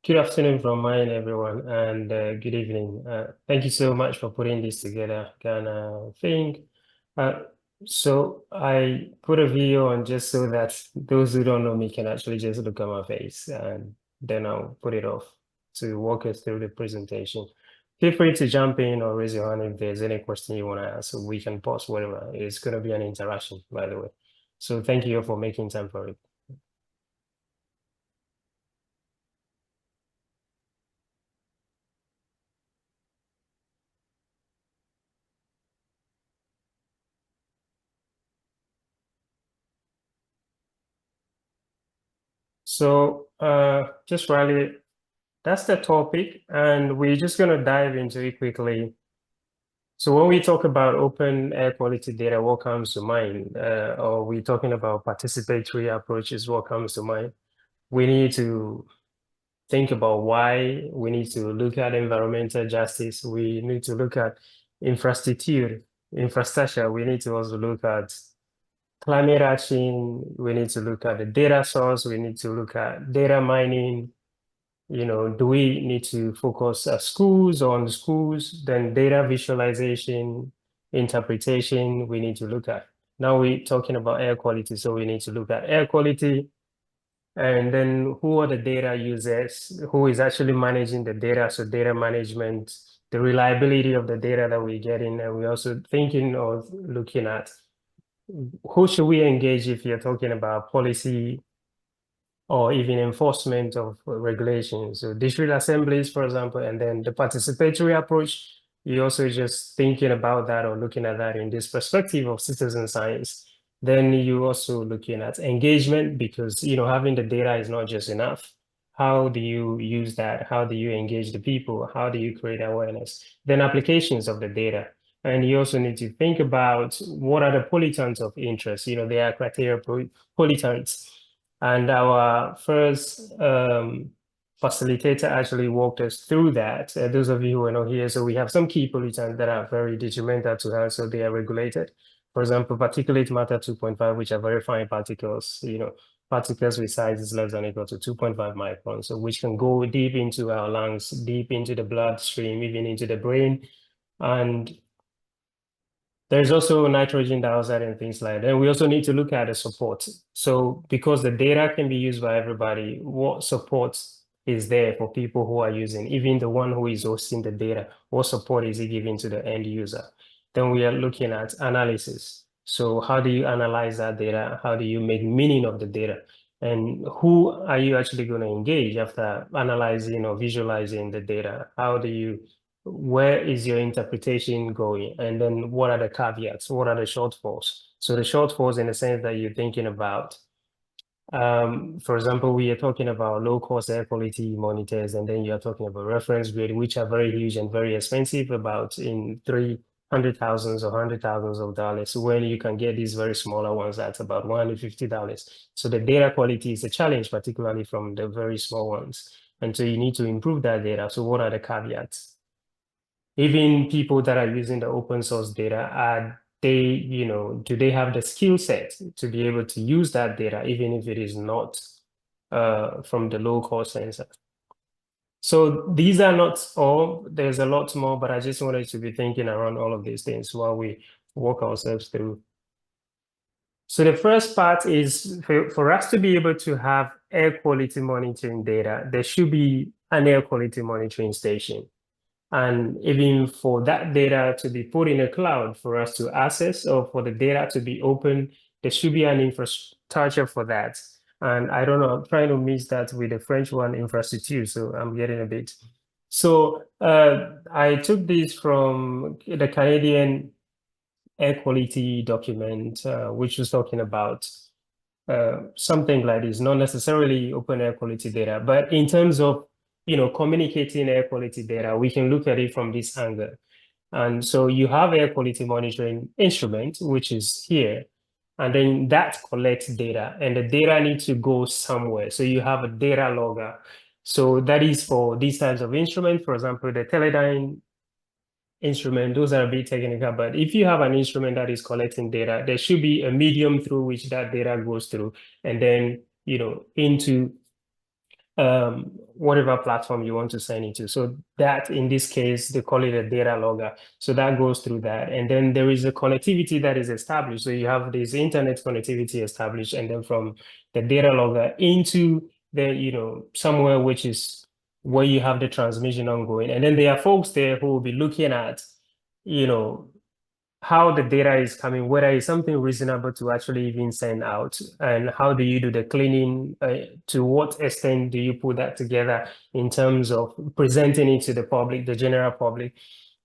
Good afternoon from mine, everyone, and good evening. Thank you so much for putting this together, Ghana Think. Uh, so I put a video on just so that those who don't know me can actually just look at my face, and then I'll put it off to walk us through the presentation. Feel free to jump in or raise your hand if there's any question you want to ask, so we can pause whatever. It's going to be an interaction, by the way. So thank you for making time for it. So just really, that's the topic, and we're just going to dive into it quickly. So when we talk about open air quality data, what comes to mind? Or we're talking about participatory approaches, what comes to mind? We need to think about why. We need to look at environmental justice. We need to look at infrastructure. We need to also look at climate action. We need to look at the data source. We need to look at data mining. Do we need to focus schools on schools, then data visualization, interpretation, we need to look at. Now we're talking about air quality, so we need to look at air quality, and then who are the data users, who is actually managing the data, so data management, the reliability of the data that we're getting, and we're also thinking of looking at who should we engage if you're talking about policy or even enforcement of regulations. So district assemblies, for example, and then the participatory approach, you're also just thinking about that or looking at that in this perspective of citizen science. Then you're also looking at engagement because, having the data is not just enough. How do you use that? How do you engage the people? How do you create awareness? Then applications of the data. And you also need to think about what are the pollutants of interest. There are criteria pollutants, and our first facilitator actually walked us through that. Those of you who are not here, so we have some key pollutants that are very detrimental to health, so they are regulated. For example, particulate matter 2.5, which are very fine particles, particles with sizes less than or equal to 2.5 microns, so which can go deep into our lungs, deep into the bloodstream, even into the brain. And there's also nitrogen dioxide and things like that. And we also need to look at the support. So because the data can be used by everybody, what support is there for people who are using, even the one who is hosting the data, what support is it giving to the end user? Then we are looking at analysis. So how do you analyze that data? How do you make meaning of the data? And who are you actually going to engage after analyzing or visualizing the data? Where is your interpretation going? And then what are the caveats? What are the shortfalls? So the shortfalls in the sense that you're thinking about, for example, we are talking about low cost air quality monitors, and then you're talking about reference grade, which are very huge and very expensive, about in 300,000 or $100,000 of dollars, when you can get these very smaller ones at about $150. So the data quality is a challenge, particularly from the very small ones. And so you need to improve that data. So what are the caveats? Even people that are using the open source data, do they have the skill set to be able to use that data, even if it is not from the low cost sensor? So these are not all, there's a lot more, but I just wanted to be thinking around all of these things while we walk ourselves through. So the first part is for us to be able to have air quality monitoring data, there should be an air quality monitoring station. And even for that data to be put in a cloud for us to access, or for the data to be open, there should be an infrastructure for that. And I don't know, I'm trying to mix that with the French one, infrastructure, so I'm getting a bit. So I took this from the Canadian air quality document, which was talking about something like this, not necessarily open air quality data, but in terms of communicating air quality data, we can look at it from this angle. And so you have air quality monitoring instrument, which is here, and then that collects data, and the data needs to go somewhere. So you have a data logger. So that is for these types of instruments. For example, the Teledyne instrument, those are a bit technical, but if you have an instrument that is collecting data, there should be a medium through which that data goes through, and then into whatever platform you want to send it to. So that, in this case, they call it a data logger. So that goes through that. And then there is a connectivity that is established. So you have this internet connectivity established, and then from the data logger into the, somewhere which is where you have the transmission ongoing. And then there are folks there who will be looking at, you know, how the data is coming, whether it's something reasonable to actually even send out, and how do you do the cleaning, to what extent do you put that together in terms of presenting it to the public, the general public,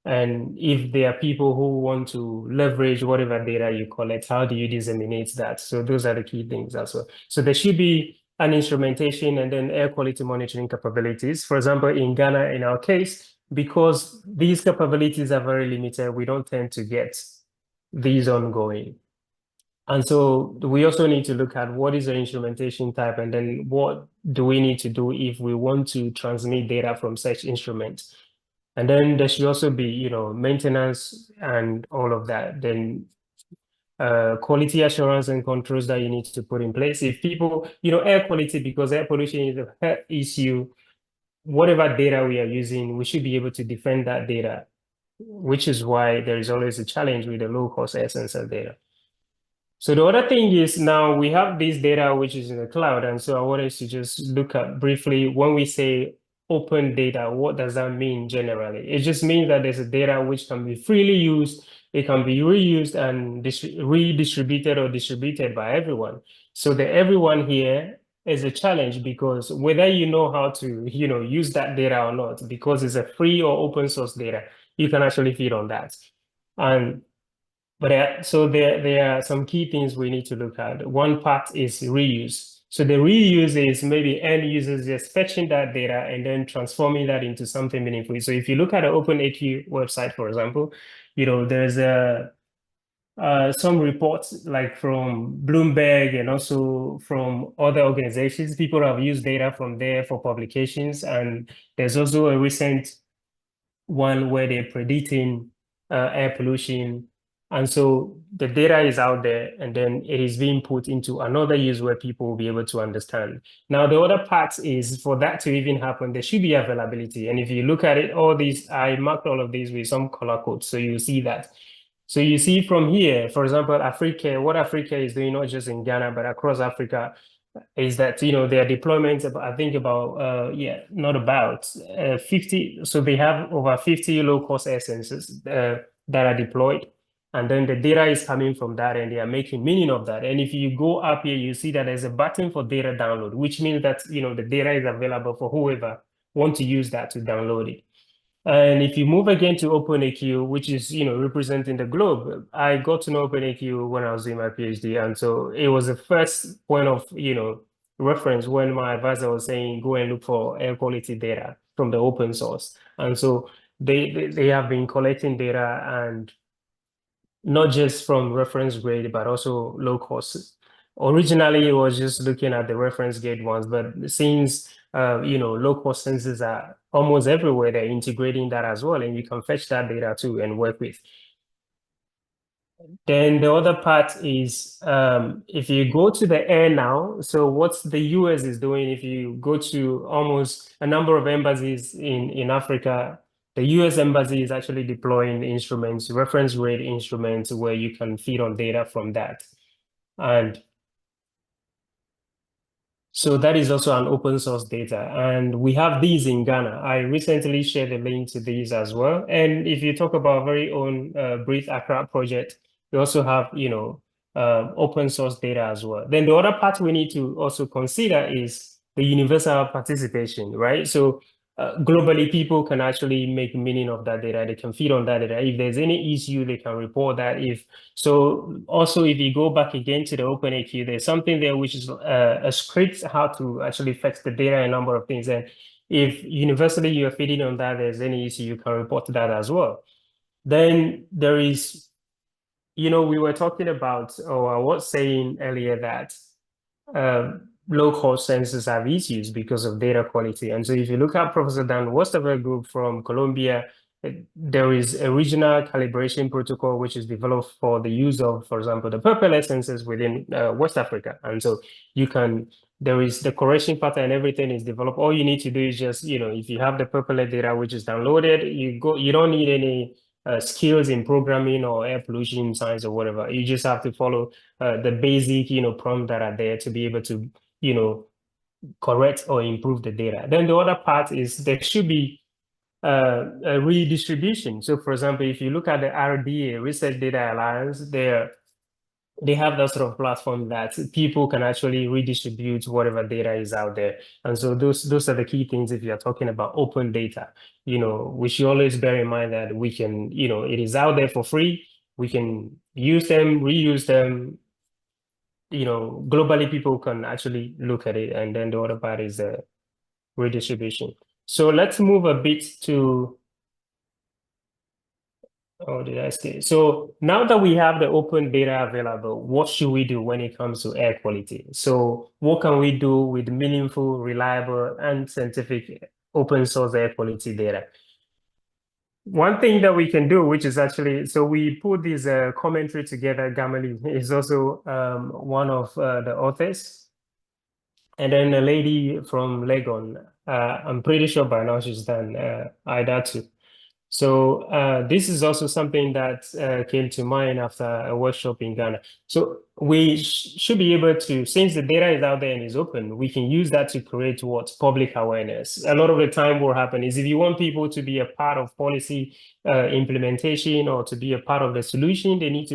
and if there are people who want to leverage whatever data you collect, how do you disseminate that? So those are the key things as well. So there should be an instrumentation and then air quality monitoring capabilities. For example, in Ghana, in our case, because these capabilities are very limited, we don't tend to get these ongoing. And so we also need to look at what is the instrumentation type, and then what do we need to do if we want to transmit data from such instruments. And then there should also be, maintenance and all of that. Then quality assurance and controls that you need to put in place. If people, air quality, because air pollution is a health issue, whatever data we are using, we should be able to defend that data, which is why there is always a challenge with the low-cost air sensor data. So the other thing is, now we have this data which is in the cloud. And so I wanted to just look at briefly, when we say open data, what does that mean generally? It just means that there's a data which can be freely used, it can be reused and redistributed or distributed by everyone. So the everyone here is a challenge, because whether you know how to, use that data or not, because it's a free or open source data, you can actually feed on that. And so there are some key things we need to look at. One part is reuse. So the reuse is maybe end users just fetching that data and then transforming that into something meaningful. So if you look at the OpenAQ website, for example, there's some reports like from Bloomberg and also from other organizations. People have used data from there for publications. And there's also a recent one where they're predicting air pollution. And so the data is out there, and then it is being put into another use where people will be able to understand. Now, the other part is, for that to even happen, there should be availability. And if you look at it, all these, I marked all of these with some color codes, so you see that. So you see from here, for example, Africa, what Africa is doing, not just in Ghana, but across Africa, is that, their deployments, I think about, not about 50. So they have over 50 low-cost air sensors that are deployed. And then the data is coming from that, and they are making meaning of that. And if you go up here, you see that there's a button for data download, which means that, the data is available for whoever wants to use that to download it. And if you move again to OpenAQ, which is, representing the globe, I got to know OpenAQ when I was doing my PhD. And so it was the first point of, reference when my advisor was saying, go and look for air quality data from the open source. And so they have been collecting data, and not just from reference grade, but also low cost. Originally, it was just looking at the reference grade ones, but since low cost sensors are almost everywhere, they're integrating that as well, and you can fetch that data too and work with. Then the other part is, if you go to the air now, so what the US is doing, if you go to almost a number of embassies in Africa, the US embassy is actually deploying instruments, reference grade instruments, where you can feed on data from that. And so that is also an open source data. And we have these in Ghana. I recently shared a link to these as well. And if you talk about our very own Breathe Accra project, we also have, open source data as well. Then the other part we need to also consider is the universal participation, right? So globally, people can actually make meaning of that data. They can feed on that data. If there's any issue, they can report that. So also, if you go back again to the OpenAQ, there's something there which is a script how to actually fetch the data, a number of things. And if universally you're feeding on that, there's any issue, you can report that as well. Then there is, we were talking about, or I was saying earlier that low-cost sensors have issues because of data quality. And so if you look at Professor Dan Westover group from Colombia, there is a regional calibration protocol which is developed for the use of, for example, the purple sensors within West Africa. And so you can there is the correction pattern and everything is developed. All you need to do is just, if you have the popular data which is downloaded, you don't need any skills in programming or air pollution science or whatever. You just have to follow the basic, prompts that are there to be able to, correct or improve the data. Then the other part is there should be a redistribution. So for example, if you look at the RDA, Research Data Alliance, they have that sort of platform that people can actually redistribute whatever data is out there. And so those are the key things if you're talking about open data. We should always bear in mind that we can, it is out there for free. We can use them, reuse them. Globally people can actually look at it. And then the other part is the redistribution. So let's move a bit to Oh, did I say? So now that we have the open data available, what should we do when it comes to air quality? So what can we do with meaningful, reliable, and scientific open source air quality data? One thing that we can do, which is actually, so we put this commentary together. Gameli is also one of the authors. And then a lady from Legon, I'm pretty sure by now she's done IDA too. So this is also something that came to mind after a workshop in Ghana. So we should be able to, since the data is out there and is open, we can use that to create what public awareness. A lot of the time what happens is if you want people to be a part of policy implementation or to be a part of the solution, they need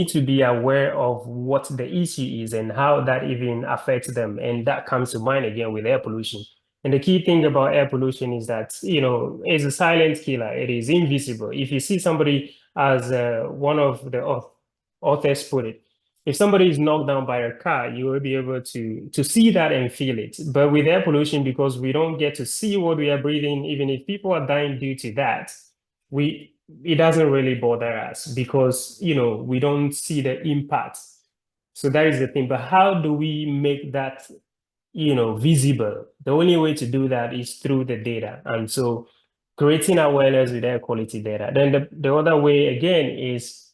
to be aware of what the issue is and how that even affects them. And that comes to mind again with air pollution. And the key thing about air pollution is that, it's a silent killer. It is invisible. If you see somebody, as one of the authors put it, if somebody is knocked down by a car, you will be able to see that and feel it. But with air pollution, because we don't get to see what we are breathing, even if people are dying due to that, it doesn't really bother us because, we don't see the impact. So that is the thing. But how do we make that visible? The only way to do that is through the data. And so creating awareness with air quality data. Then the other way again is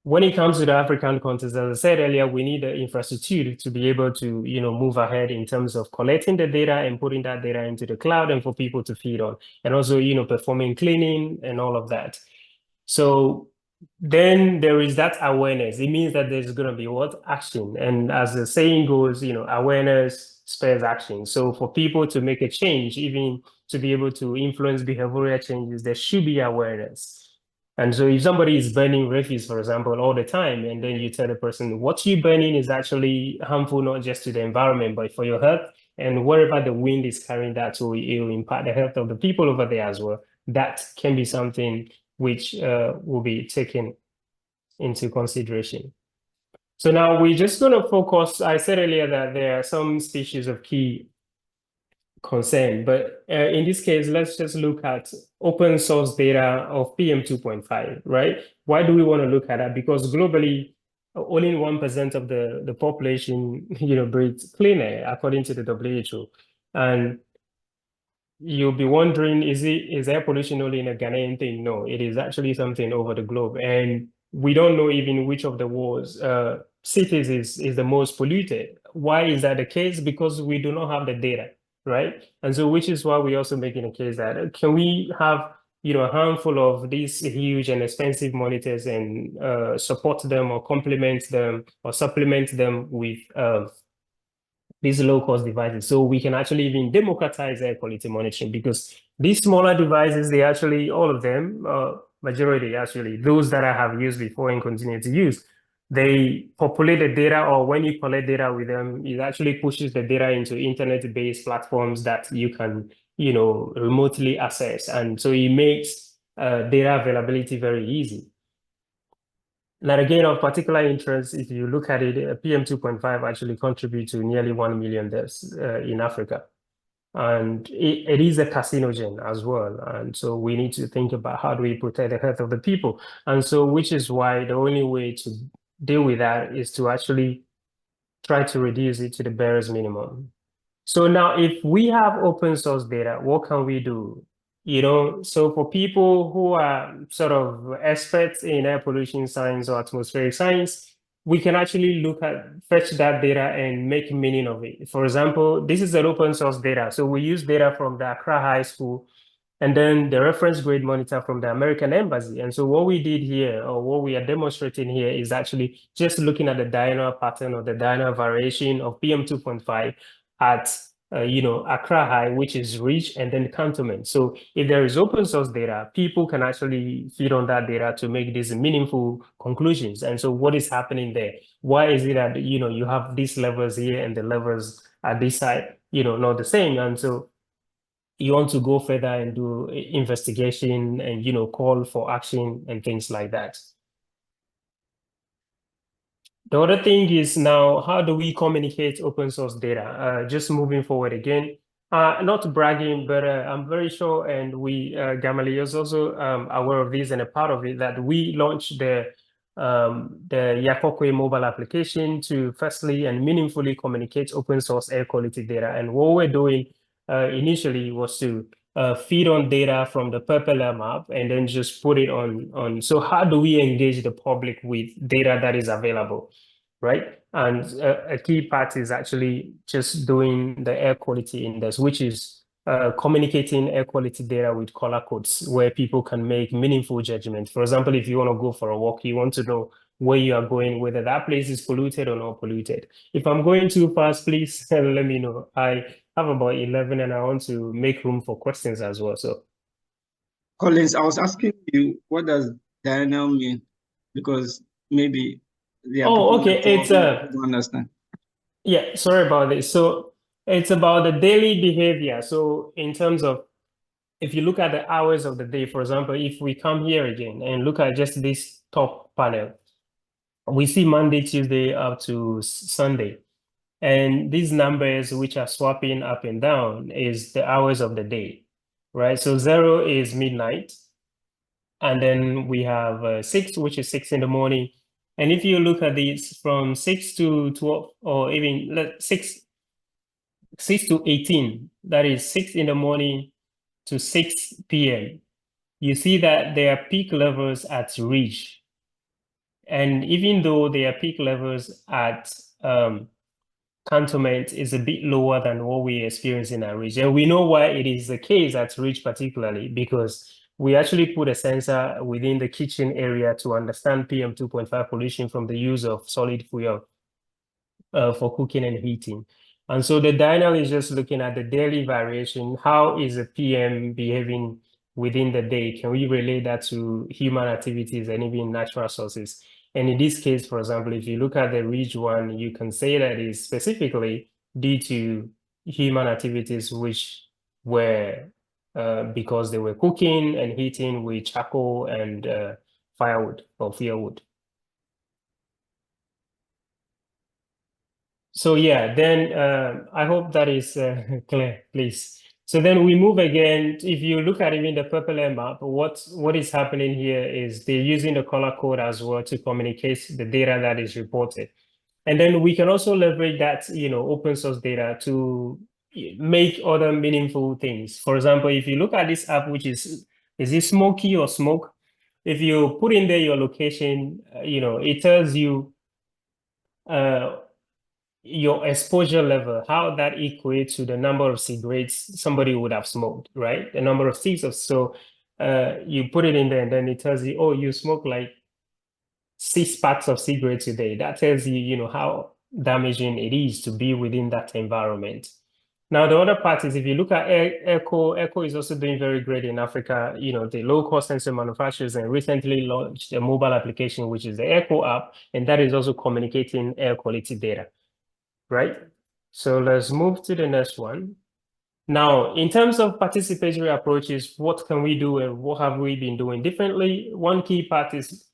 when it comes to the African context, as I said earlier, we need the infrastructure to be able to, move ahead in terms of collecting the data and putting that data into the cloud and for people to feed on, and also, performing cleaning and all of that. So then there is that awareness. It means that there's going to be what? Action. And as the saying goes, awareness spurs action. So for people to make a change, even to be able to influence behavioral changes, there should be awareness. And so if somebody is burning refuse, for example, all the time, and then you tell the person what you're burning is actually harmful, not just to the environment, but for your health, and wherever the wind is carrying that, so it will impact the health of the people over there as well. That can be something which will be taken into consideration. So now we're just going to focus. I said earlier that there are some species of key concern, but in this case, let's just look at open source data of PM 2.5, right? Why do we want to look at that? Because globally, only 1% of the population, breathes clean air, according to the WHO. And you'll be wondering, is air pollution only in a Ghanaian thing? No, it is actually something over the globe. And we don't know even which of the world's cities is the most polluted. Why is that the case? Because we do not have the data, right? And so which is why we're also making a case that can we have a handful of these huge and expensive monitors and support them or complement them or supplement them with these low-cost devices. So we can actually even democratize air quality monitoring, because these smaller devices, they actually, all of them, majority actually, those that I have used before and continue to use, they populate the data, or when you collect data with them, it actually pushes the data into internet-based platforms that you can, remotely access. And so it makes data availability very easy. Now, again, of particular interest, if you look at it, PM 2.5 actually contributes to nearly 1 million deaths in Africa. And it is a carcinogen as well. And so we need to think about how do we protect the health of the people. And so, which is why the only way to deal with that is to actually try to reduce it to the barest minimum. So now if we have open source data, what can we do? So for people who are sort of experts in air pollution science or atmospheric science, we can actually fetch that data and make meaning of it. For example, this is an open source data. So we use data from the Accra High School and then the reference grade monitor from the American Embassy. And so what we did here, or what we are demonstrating here, is actually just looking at the diurnal pattern or the diurnal variation of PM 2.5 at Accra High, which is reach, and then cantonment. So if there is open source data, people can actually feed on that data to make these meaningful conclusions. And so what is happening there? Why is it that you have these levels here and the levels at this side, not the same? And so you want to go further and do investigation and call for action and things like that. The other thing is now, how do we communicate open source data? Just moving forward again, not bragging, but I'm very sure, and Gameli is also aware of this and a part of it, that we launched the Yakokwe mobile application to firstly and meaningfully communicate open source air quality data. And what we're doing initially was to feed on data from the Purple Air map and then just put it on. So how do we engage the public with data that is available, right? And a key part is actually just doing the air quality index, which is communicating air quality data with color codes where people can make meaningful judgments. For example, if you want to go for a walk, you want to know where you are going, whether that place is polluted or not polluted. If I'm going too fast, please let me know. I have about 11 and I want to make room for questions as well. So, Collins, I was asking you, what does diurnal mean? Because maybe there are people okay, who don't understand. Yeah, sorry about this. So it's about the daily behavior. So in terms of, if you look at the hours of the day, for example, if we come here again and look at just this top panel, we see Monday, Tuesday up to Sunday. And these numbers, which are swapping up and down, is the hours of the day, right? So 0 is midnight. And then we have 6, which is 6 in the morning. And if you look at these from 6 to 12, or even 6 to 18, that is 6 in the morning to 6 p.m., you see that there are peak levels at reach. And even though their peak levels at cantonment is a bit lower than what we experience in our region. We know why it is the case at Reach particularly, because we actually put a sensor within the kitchen area to understand PM 2.5 pollution from the use of solid fuel for cooking and heating. And so the diurnal is just looking at the daily variation. How is the PM behaving within the day? Can we relate that to human activities and even natural sources? And in this case, for example, if you look at the ridge one, you can say that is specifically due to human activities, which were because they were cooking and heating with charcoal and firewood or firewood. So yeah, then I hope that is clear, please. So then we move again. If you look at even the Purple Air map, what is happening here is they're using the color code as well to communicate the data that is reported. And then we can also leverage that, open source data to make other meaningful things. For example, if you look at this app, which is it Smoky or Smoke? If you put in there your location, it tells you your exposure level, how that equates to the number of cigarettes somebody would have smoked, right? The number of sticks of, so you put it in there and then it tells you, oh, you smoke like 6 packs of cigarettes a day. That tells you, how damaging it is to be within that environment. Now, the other part is if you look at Echo is also doing very great in Africa. The low-cost sensor manufacturers and recently launched a mobile application, which is the Echo app, and that is also communicating air quality data, right? So let's move to the next one. Now, in terms of participatory approaches, what can we do and what have we been doing differently? One key part is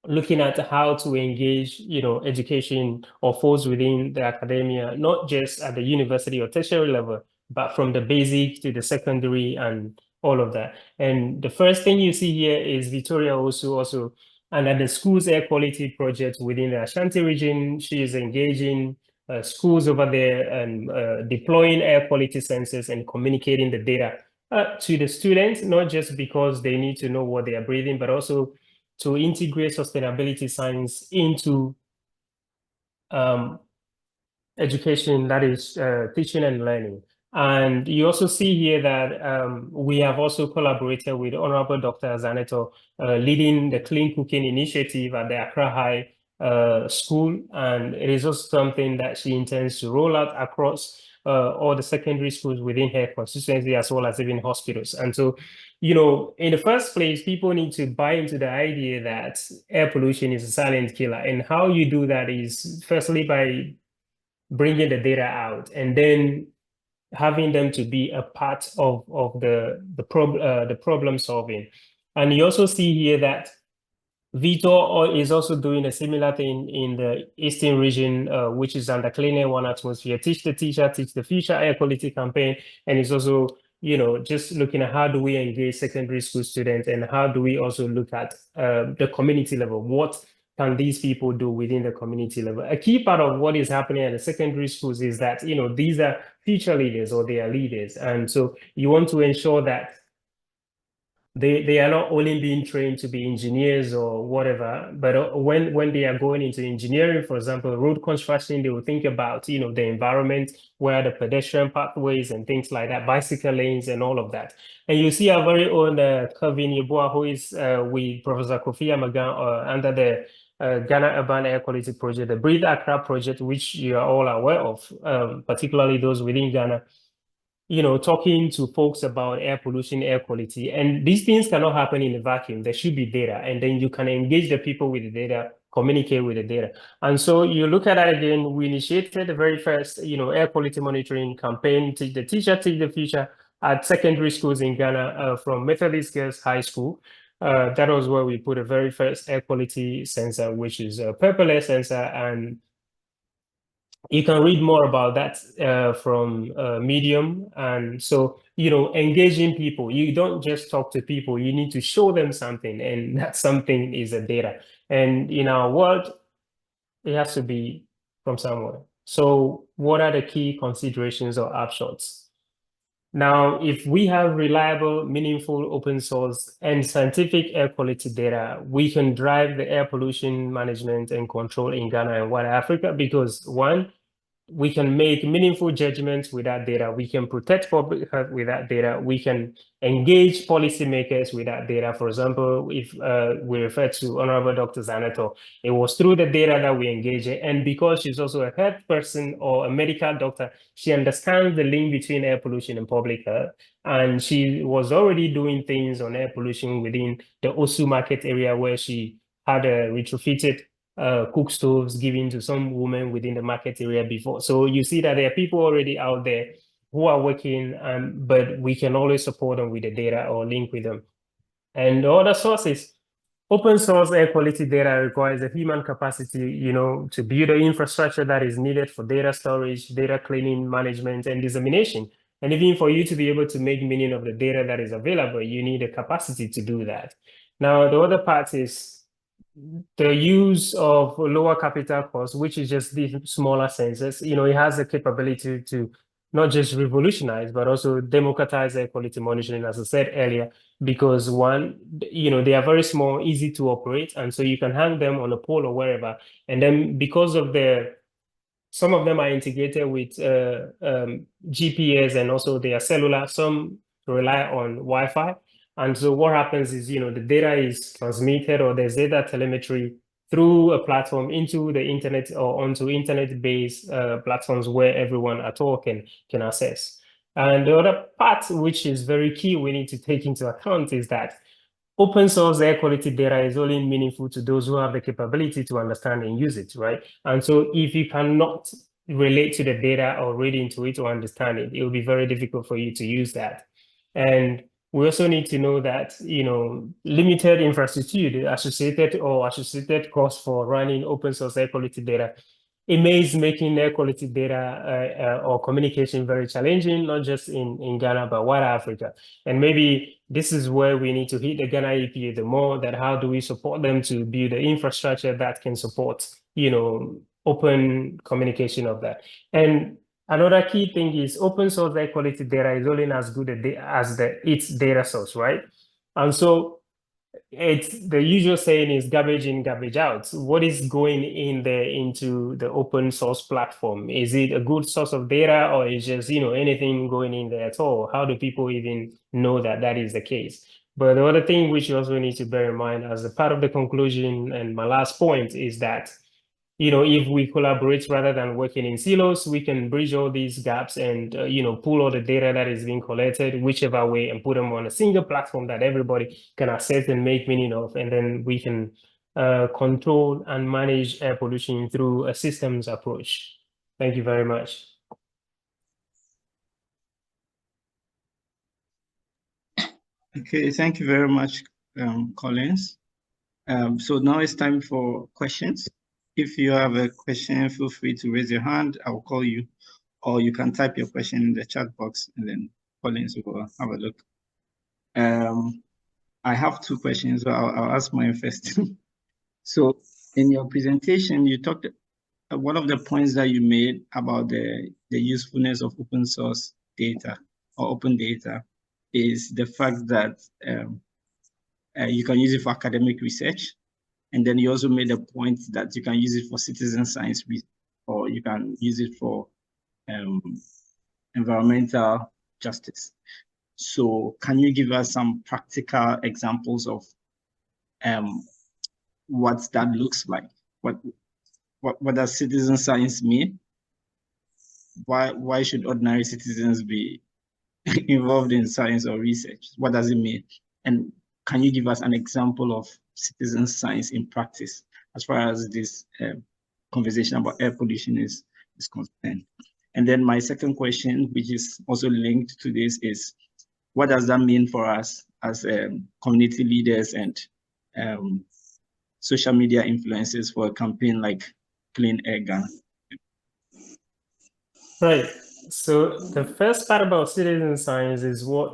looking at how to engage, education or folks within the academia, not just at the university or tertiary level, but from the basic to the secondary and all of that. And the first thing you see here is Victoria also, and at the school's air quality project within the Ashanti region, she is engaging schools over there and deploying air quality sensors and communicating the data to the students, not just because they need to know what they are breathing, but also to integrate sustainability science into education, that is teaching and learning. And you also see here that we have also collaborated with Honorable Dr. Zaneto, leading the Clean Cooking Initiative at the Accra High School. And it is also something that she intends to roll out across all the secondary schools within her constituency, as well as even hospitals. And so, in the first place, people need to buy into the idea that air pollution is a silent killer. And how you do that is firstly by bringing the data out and then having them to be a part of the problem solving. And you also see here that Vitor is also doing a similar thing in the Eastern region, which is under Clean Air One Atmosphere. Teach the Teacher, Teach the Future air quality campaign. And it's also, just looking at how do we engage secondary school students and how do we also look at the community level. What can these people do within the community level? A key part of what is happening at the secondary schools is that, these are future leaders or they are leaders. And so you want to ensure that they are not only being trained to be engineers or whatever, but when they are going into engineering, for example, road construction, they will think about, the environment, where the pedestrian pathways and things like that, bicycle lanes and all of that. And you see our very own Kevin Yeboah, who is with Professor Kofi Amagan under the Ghana Urban Air Quality Project, the Breathe Accra project, which you are all aware of, particularly those within Ghana, talking to folks about air pollution, air quality. And these things cannot happen in a vacuum. There should be data. And then you can engage the people with the data, communicate with the data. And so you look at that again, we initiated the very first, air quality monitoring campaign, Teach the Teacher, Teach the Future, at secondary schools in Ghana from Methodist Girls High School. That was where we put the very first air quality sensor, which is a purple air sensor. And you can read more about that from Medium. And so, engaging people, you don't just talk to people, you need to show them something, and that something is a data. And in our world, it has to be from somewhere. So what are the key considerations or upshots? Now, if we have reliable, meaningful, open source, and scientific air quality data, we can drive the air pollution management and control in Ghana and wider Africa because, one, we can make meaningful judgments with that data. We can protect public health with that data. We can engage policymakers with that data. For example, if we refer to Honorable Dr. Zaneto, it was through the data that we engage it. And because she's also a health person or a medical doctor, she understands the link between air pollution and public health. And she was already doing things on air pollution within the Osu market area where she had a retrofitted cook stoves given to some women within the market area before. So you see that there are people already out there who are working, but we can always support them with the data or link with them. And the other sources, open source air quality data requires a human capacity, to build the infrastructure that is needed for data storage, data cleaning, management, and dissemination. And even for you to be able to make meaning of the data that is available, you need a capacity to do that. Now, the other part is the use of lower capital costs, which is just the smaller sensors. It has the capability to not just revolutionize, but also democratize air quality monitoring, as I said earlier, because one, they are very small, easy to operate. And so you can hang them on a pole or wherever. And then because of some of them are integrated with GPS and also they are cellular. Some rely on Wi-Fi. And so what happens is, the data is transmitted or there's data telemetry through a platform into the internet or onto internet-based platforms where everyone at all can access. And the other part, which is very key, we need to take into account is that open source air quality data is only meaningful to those who have the capability to understand and use it, right? And so if you cannot relate to the data or read into it or understand it, it will be very difficult for you to use that. And we also need to know that, limited infrastructure associated costs for running open source air quality data, it makes making air quality data or communication very challenging, not just in Ghana, but wider Africa. And maybe this is where we need to hit the Ghana EPA the more, that how do we support them to build the infrastructure that can support, open communication of that. And another key thing is open source air quality data is only as good as its data source, right? And so it's the usual saying is garbage in, garbage out. What is going in there into the open source platform? Is it a good source of data, or is just, anything going in there at all? How do people even know that that is the case? But the other thing which you also need to bear in mind as a part of the conclusion, and my last point, is that if we collaborate rather than working in silos, we can bridge all these gaps and, pull all the data that is being collected, whichever way, and put them on a single platform that everybody can access and make meaning of. And then we can control and manage air pollution through a systems approach. Thank you very much. Okay, thank you very much, Collins. So now it's time for questions. If you have a question, feel free to raise your hand. I'll call you, or you can type your question in the chat box, and then Collins will have a look. I have two questions, so I'll ask mine first. So in your presentation, you talked, one of the points that you made about the usefulness of open source data or open data is the fact that you can use it for academic research. And then you also made a point that you can use it for citizen science, or you can use it for environmental justice. So can you give us some practical examples of what that looks like? What does citizen science mean? Why should ordinary citizens be involved in science or research? What does it mean? And can you give us an example of citizen science in practice as far as this conversation about air pollution is concerned? And then my second question, which is also linked to this, is what does that mean for us as community leaders and social media influencers for a campaign like Clean Air Ghana? Right. So the first part about citizen science is what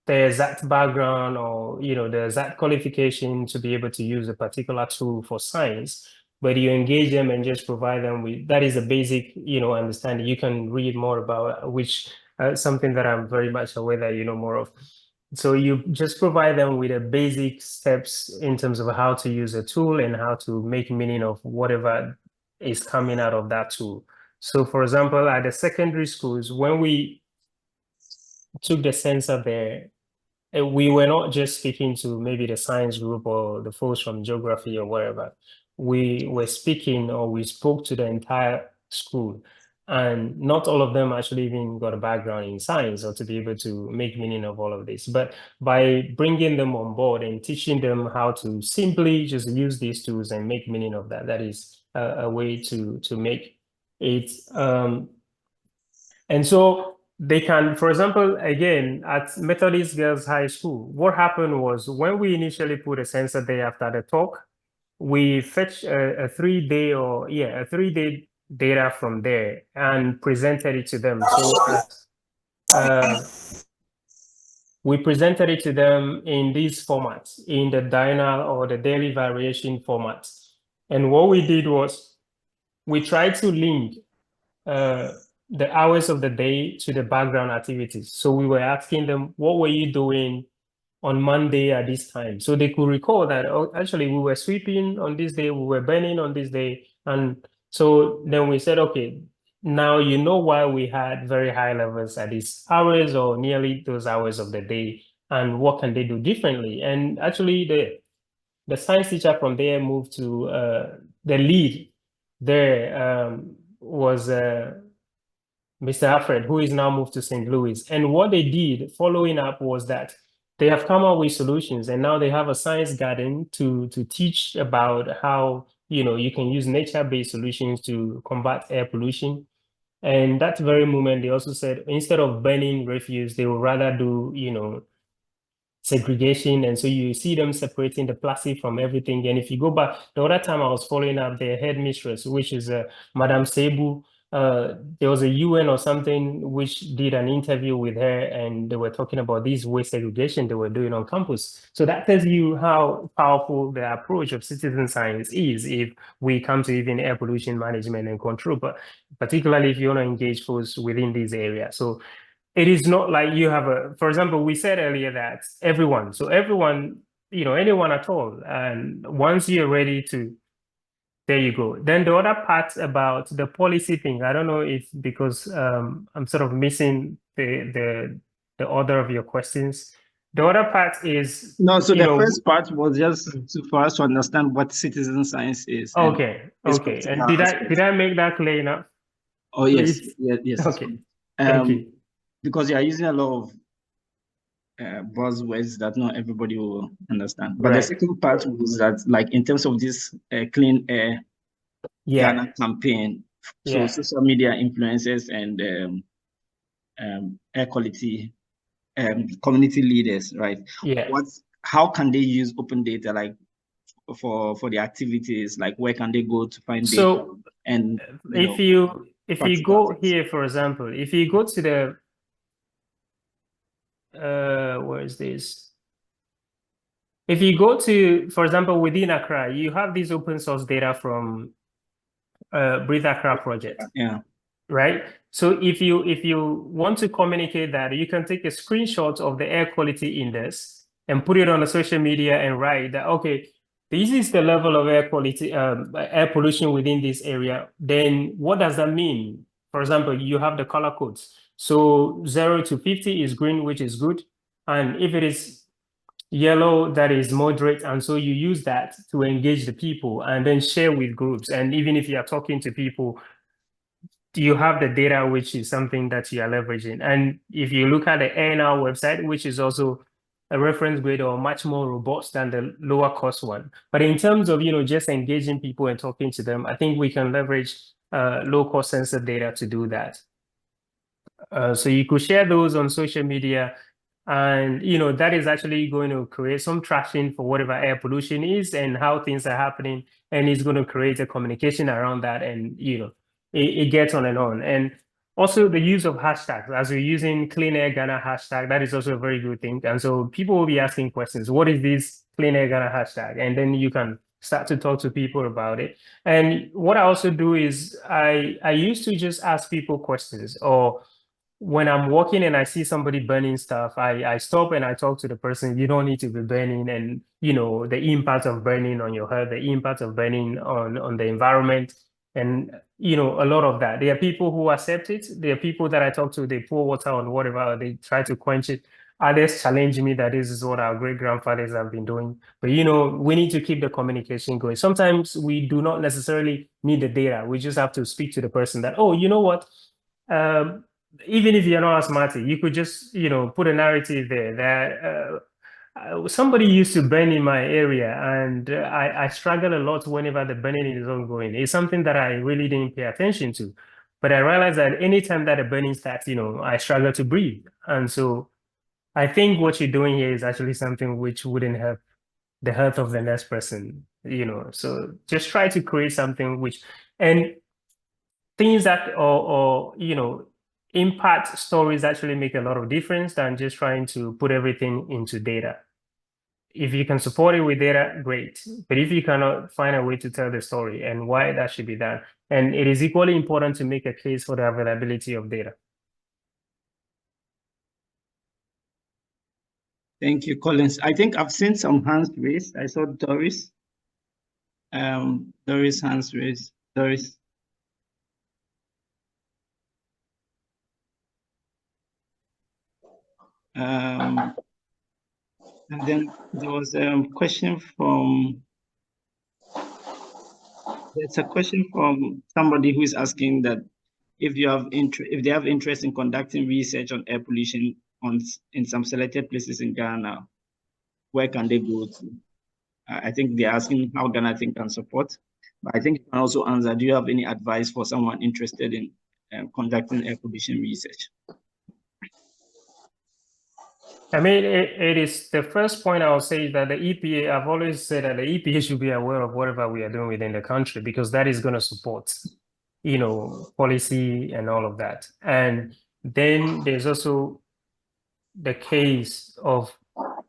the exact background or the exact qualification to be able to use a particular tool for science, but you engage them and just provide them with that is a basic understanding. You can read more about which something that I'm very much aware that you know more of. So you just provide them with the basic steps in terms of how to use a tool and how to make meaning of whatever is coming out of that tool. So for example, at the secondary schools, when we took the sensor there, we were not just speaking to maybe the science group or the folks from geography or wherever. We were speaking, or we spoke to the entire school. And not all of them actually even got a background in science or to be able to make meaning of all of this. But by bringing them on board and teaching them how to simply just use these tools and make meaning of that, that is a way to make it. And so they can, for example, again, at Methodist Girls High School, what happened was when we initially put a sensor there after the talk, we fetched a 3-day a 3-day data from there and presented it to them. So we presented it to them in these formats, in the diurnal or the daily variation formats. And what we did was we tried to link the hours of the day to the background activities. So we were asking them, what were you doing on Monday at this time? So they could recall that, oh, actually, we were sweeping on this day, we were burning on this day. And so then we said, okay, now you know why we had very high levels at these hours or nearly those hours of the day, and what can they do differently? And actually, the science teacher from there moved to the lead there was Mr. Alfred, who is now moved to St. Louis. And what they did following up was that they have come up with solutions, and now they have a science garden to teach about how you can use nature-based solutions to combat air pollution. And that very moment, they also said instead of burning refuse, they would rather do segregation. And so you see them separating the plastic from everything. And if you go back, the other time I was following up their headmistress, which is Madame Sebu, there was a UN or something which did an interview with her, and they were talking about this waste segregation they were doing on campus. So that tells you how powerful the approach of citizen science is if we come to even air pollution management and control, but particularly if you want to engage folks within these areas. So it is not like you have for example, we said earlier that everyone, so everyone, anyone at all. And once you're ready to, there you go. Then the other part about the policy thing, I don't know if because I'm sort of missing the order of your questions. The other part is, No, so the first part was just for us to understand what citizen science is and okay, its okay. And practical aspects. did I make that clear enough? Oh, yes, Please. yes. Okay. Thank you. Because you are using a lot of buzzwords that not everybody will understand. But the Right. second part was that, like, in terms of this clean air Yeah. Ghana campaign, so Yeah. social media influencers and air quality community leaders, right? Yeah. How can they use open data, like for the activities? Like, where can they go to find data So and if you practical go things? here, for example, if you go to the where is this? If you go to, for example, within Accra, you have this open source data from Breathe Accra project, Yeah. right? So if you want to communicate that, you can take a screenshot of the air quality index and put it on the social media and write that, okay, this is the level of air quality, air pollution within this area. Then what does that mean? For example, you have the color codes. So 0 to 50 is green, which is good. And if it is yellow, that is moderate. And so you use that to engage the people and then share with groups. And even if you are talking to people, you have the data, which is something that you are leveraging. And if you look at the ANR website, which is also a reference grade or much more robust than the lower cost one. But in terms of, just engaging people and talking to them, I think we can leverage low cost sensor data to do that. So you could share those on social media, and that is actually going to create some traction for whatever air pollution is and how things are happening, and it's going to create a communication around that, and it gets on and on. And also the use of hashtags, as we're using Clean Air Ghana hashtag, that is also a very good thing. And so people will be asking questions, what is this Clean Air Ghana hashtag? And then you can start to talk to people about it. And what I also do is I used to just ask people questions, or when I'm walking and I see somebody burning stuff, I stop and I talk to the person. You don't need to be burning, and the impact of burning on your health, the impact of burning on the environment, and a lot of that. There are people who accept it. There are people that I talk to, they pour water on whatever, they try to quench it. Others challenge me that this is what our great grandfathers have been doing. But we need to keep the communication going. Sometimes we do not necessarily need the data. We just have to speak to the person that, oh, you know what? Um, Even if you're not asthmatic, you could just, put a narrative there that somebody used to burn in my area, and I struggle a lot whenever the burning is ongoing. It's something that I really didn't pay attention to. But I realized that anytime that the burning starts, I struggle to breathe. And so I think what you're doing here is actually something which wouldn't have the health of the next person, So just try to create something and things that or impact stories actually make a lot of difference than just trying to put everything into data. If you can support it with data, great. But if you cannot find a way to tell the story and why that should be done, and it is equally important to make a case for the availability of data. Thank you, Collins. I think I've seen some hands raised. I saw Doris. Doris hands raised. Doris. And then there was a question from. There's a question from somebody who is asking that if they have interest in conducting research on air pollution in some selected places in Ghana, where can they go to? I think they're asking how GhanaThink can support. But I think you can also answer, do you have any advice for someone interested in conducting air pollution research? I mean, it is the first point I'll say is that the EPA, I've always said that the EPA should be aware of whatever we are doing within the country, because that is going to support policy and all of that. And then there's also the case of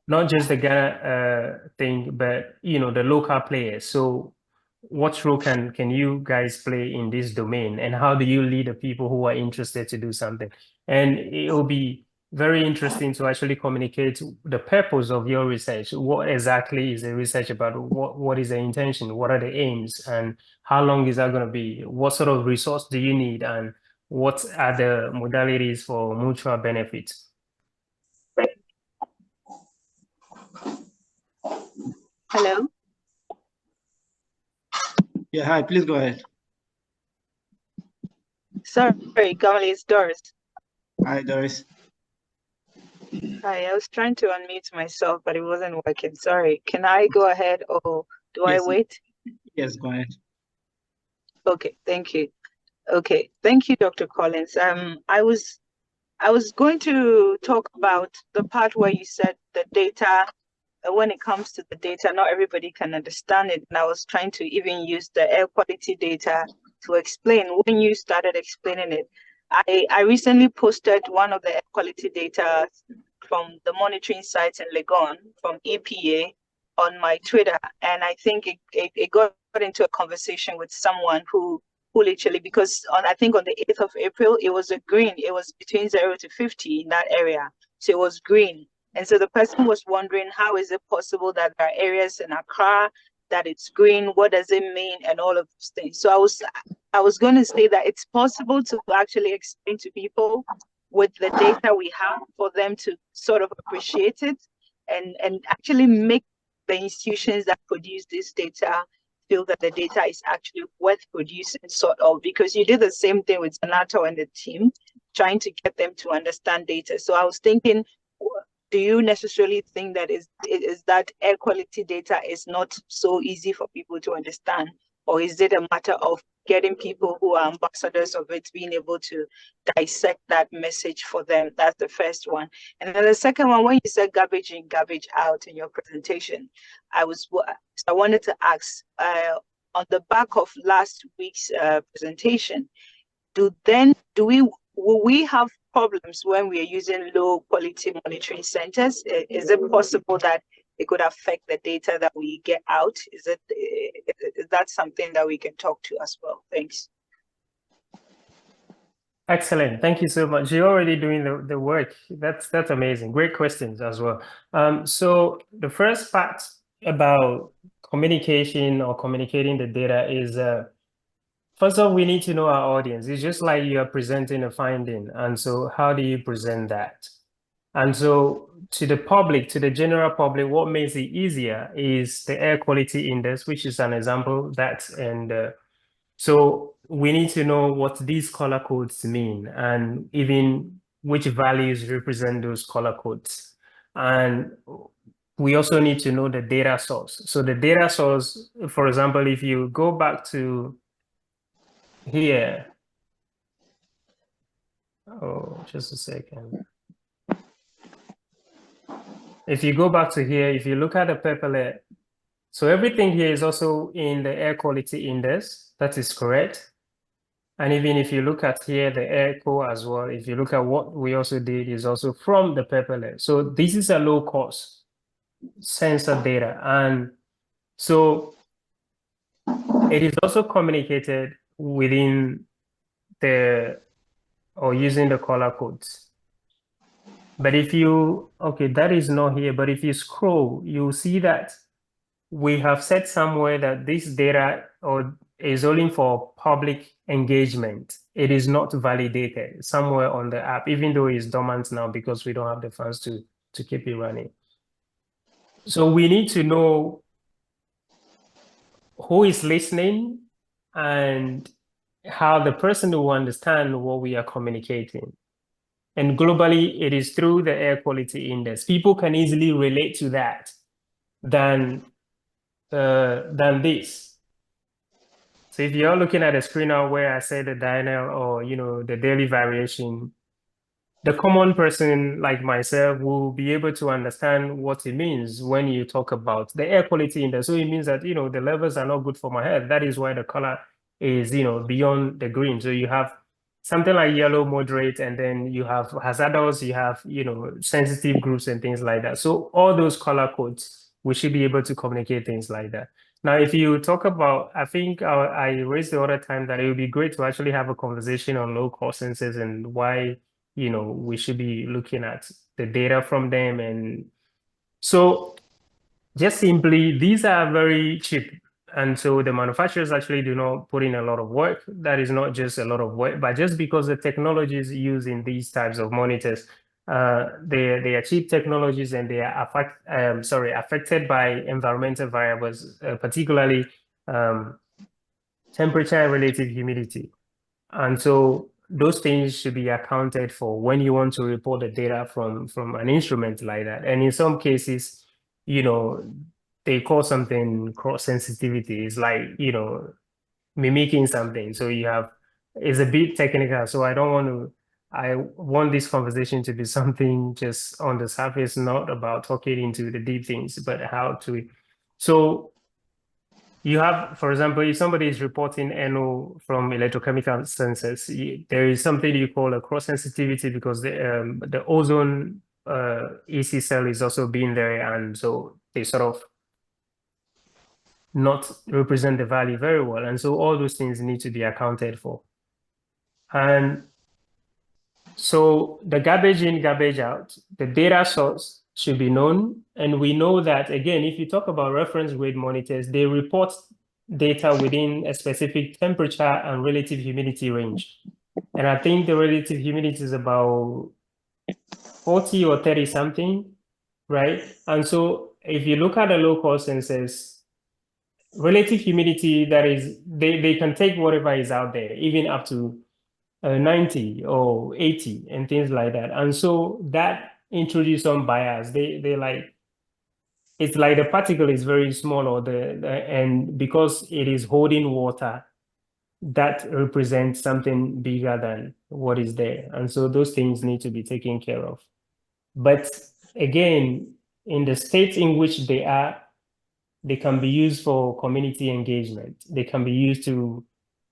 not just the Ghana thing, but the local players. So what role can you guys play in this domain, and how do you lead the people who are interested to do something? And it will be very interesting to actually communicate the purpose of your research. What exactly is the research about? What is the intention? What are the aims? And how long is that going to be? What sort of resource do you need? And what are the modalities for mutual benefits? Hello. Yeah, hi, please go ahead. Sorry, Gameli, it's Doris. Hi, Doris. Hi, I was trying to unmute myself, but it wasn't working. Sorry. Can I go ahead, or do I wait? Yes, go ahead. Okay, thank you. Okay, thank you, Dr. Collins. I was going to talk about the part where you said the data. When it comes to the data, not everybody can understand it. And I was trying to even use the air quality data to explain. When you started explaining it, I recently posted one of the air quality data from the monitoring sites in Legon from EPA on my Twitter. And I think it got into a conversation with someone who literally, because I think on the 8th of April, it was a green. It was between 0 to 50 in that area. So it was green. And so the person was wondering, how is it possible that there are areas in Accra that it's green? What does it mean? And all of those things. So I was going to say that it's possible to actually explain to people with the data we have for them to sort of appreciate it and actually make the institutions that produce this data feel that the data is actually worth producing, sort of, because you did the same thing with Zanato and the team, trying to get them to understand data. So I was thinking, do you necessarily think that is that air quality data is not so easy for people to understand? Or is it a matter of getting people who are ambassadors of it, being able to dissect that message for them? That's the first one. And then the second one, when you said garbage in, garbage out in your presentation, I wanted to ask, on the back of last week's presentation, will we have problems when we are using low quality monitoring centers? Is it possible that it could affect the data that we get out? Is that something that we can talk to as well? Thanks. Excellent. Thank you so much. You're already doing the work. That's amazing. Great questions as well. So the first part about communication or communicating the data is, first of all, we need to know our audience. It's just like you are presenting a finding. And so how do you present that? And so to the public, to the general public, what makes it easier is the air quality index, which is an example so we need to know what these color codes mean and even which values represent those color codes. And we also need to know the data source. So the data source, for example, if you go back to here, oh, just a second. If you go back to here, if you look at the purple, so everything here is also in the air quality index. That is correct. And even if you look at here, the echo as well, if you look at what we also did is also from the purple. So this is a low cost sensor data. And so it is also communicated within or using the color codes. But okay, that is not here, but if you scroll, you'll see that we have said somewhere that this data is only for public engagement. It is not validated somewhere on the app, even though it's dormant now because we don't have the funds to keep it running. So we need to know who is listening and how the person will understand what we are communicating. And globally, it is through the air quality index. People can easily relate to that than this. So if you're looking at the screen now where I say the diurnal or the daily variation, the common person like myself will be able to understand what it means when you talk about the air quality index. So it means that the levels are not good for my health. That is why the color is, beyond the green. So you have something like yellow, moderate, and then you have hazardous, you have, sensitive groups and things like that. So all those color codes, we should be able to communicate things like that. Now, if you talk about, I think I raised the other time that it would be great to actually have a conversation on low-cost sensors and why, we should be looking at the data from them. And so just simply, these are very cheap. And so the manufacturers actually do not put in a lot of work. That is not just a lot of work, but just because the technologies used in these types of monitors, they are cheap technologies and they are affected by environmental variables, particularly temperature and relative humidity. And so those things should be accounted for when you want to report the data from an instrument like that. And in some cases, they call something cross sensitivity. It's like, mimicking something. So it's a bit technical. So I want this conversation to be something just on the surface, not about talking into the deep things, but how to. So you have, for example, if somebody is reporting NO from electrochemical sensors, there is something you call a cross sensitivity because the ozone EC cell is also being there, and so they sort of not represent the value very well. And so all those things need to be accounted for. And so the garbage in, garbage out, the data source should be known. And we know that, again, if you talk about reference grade monitors, they report data within a specific temperature and relative humidity range. And I think the relative humidity is about 40 or 30 something, right? And so if you look at the local sensors, relative humidity, that is, they can take whatever is out there, even up to 90 or 80 and things like that. And so that introduces some bias. They like, it's like the particle is very small, and because it is holding water, that represents something bigger than what is there. And so those things need to be taken care of. But again, in the states in which they are, they can be used for community engagement. They can be used to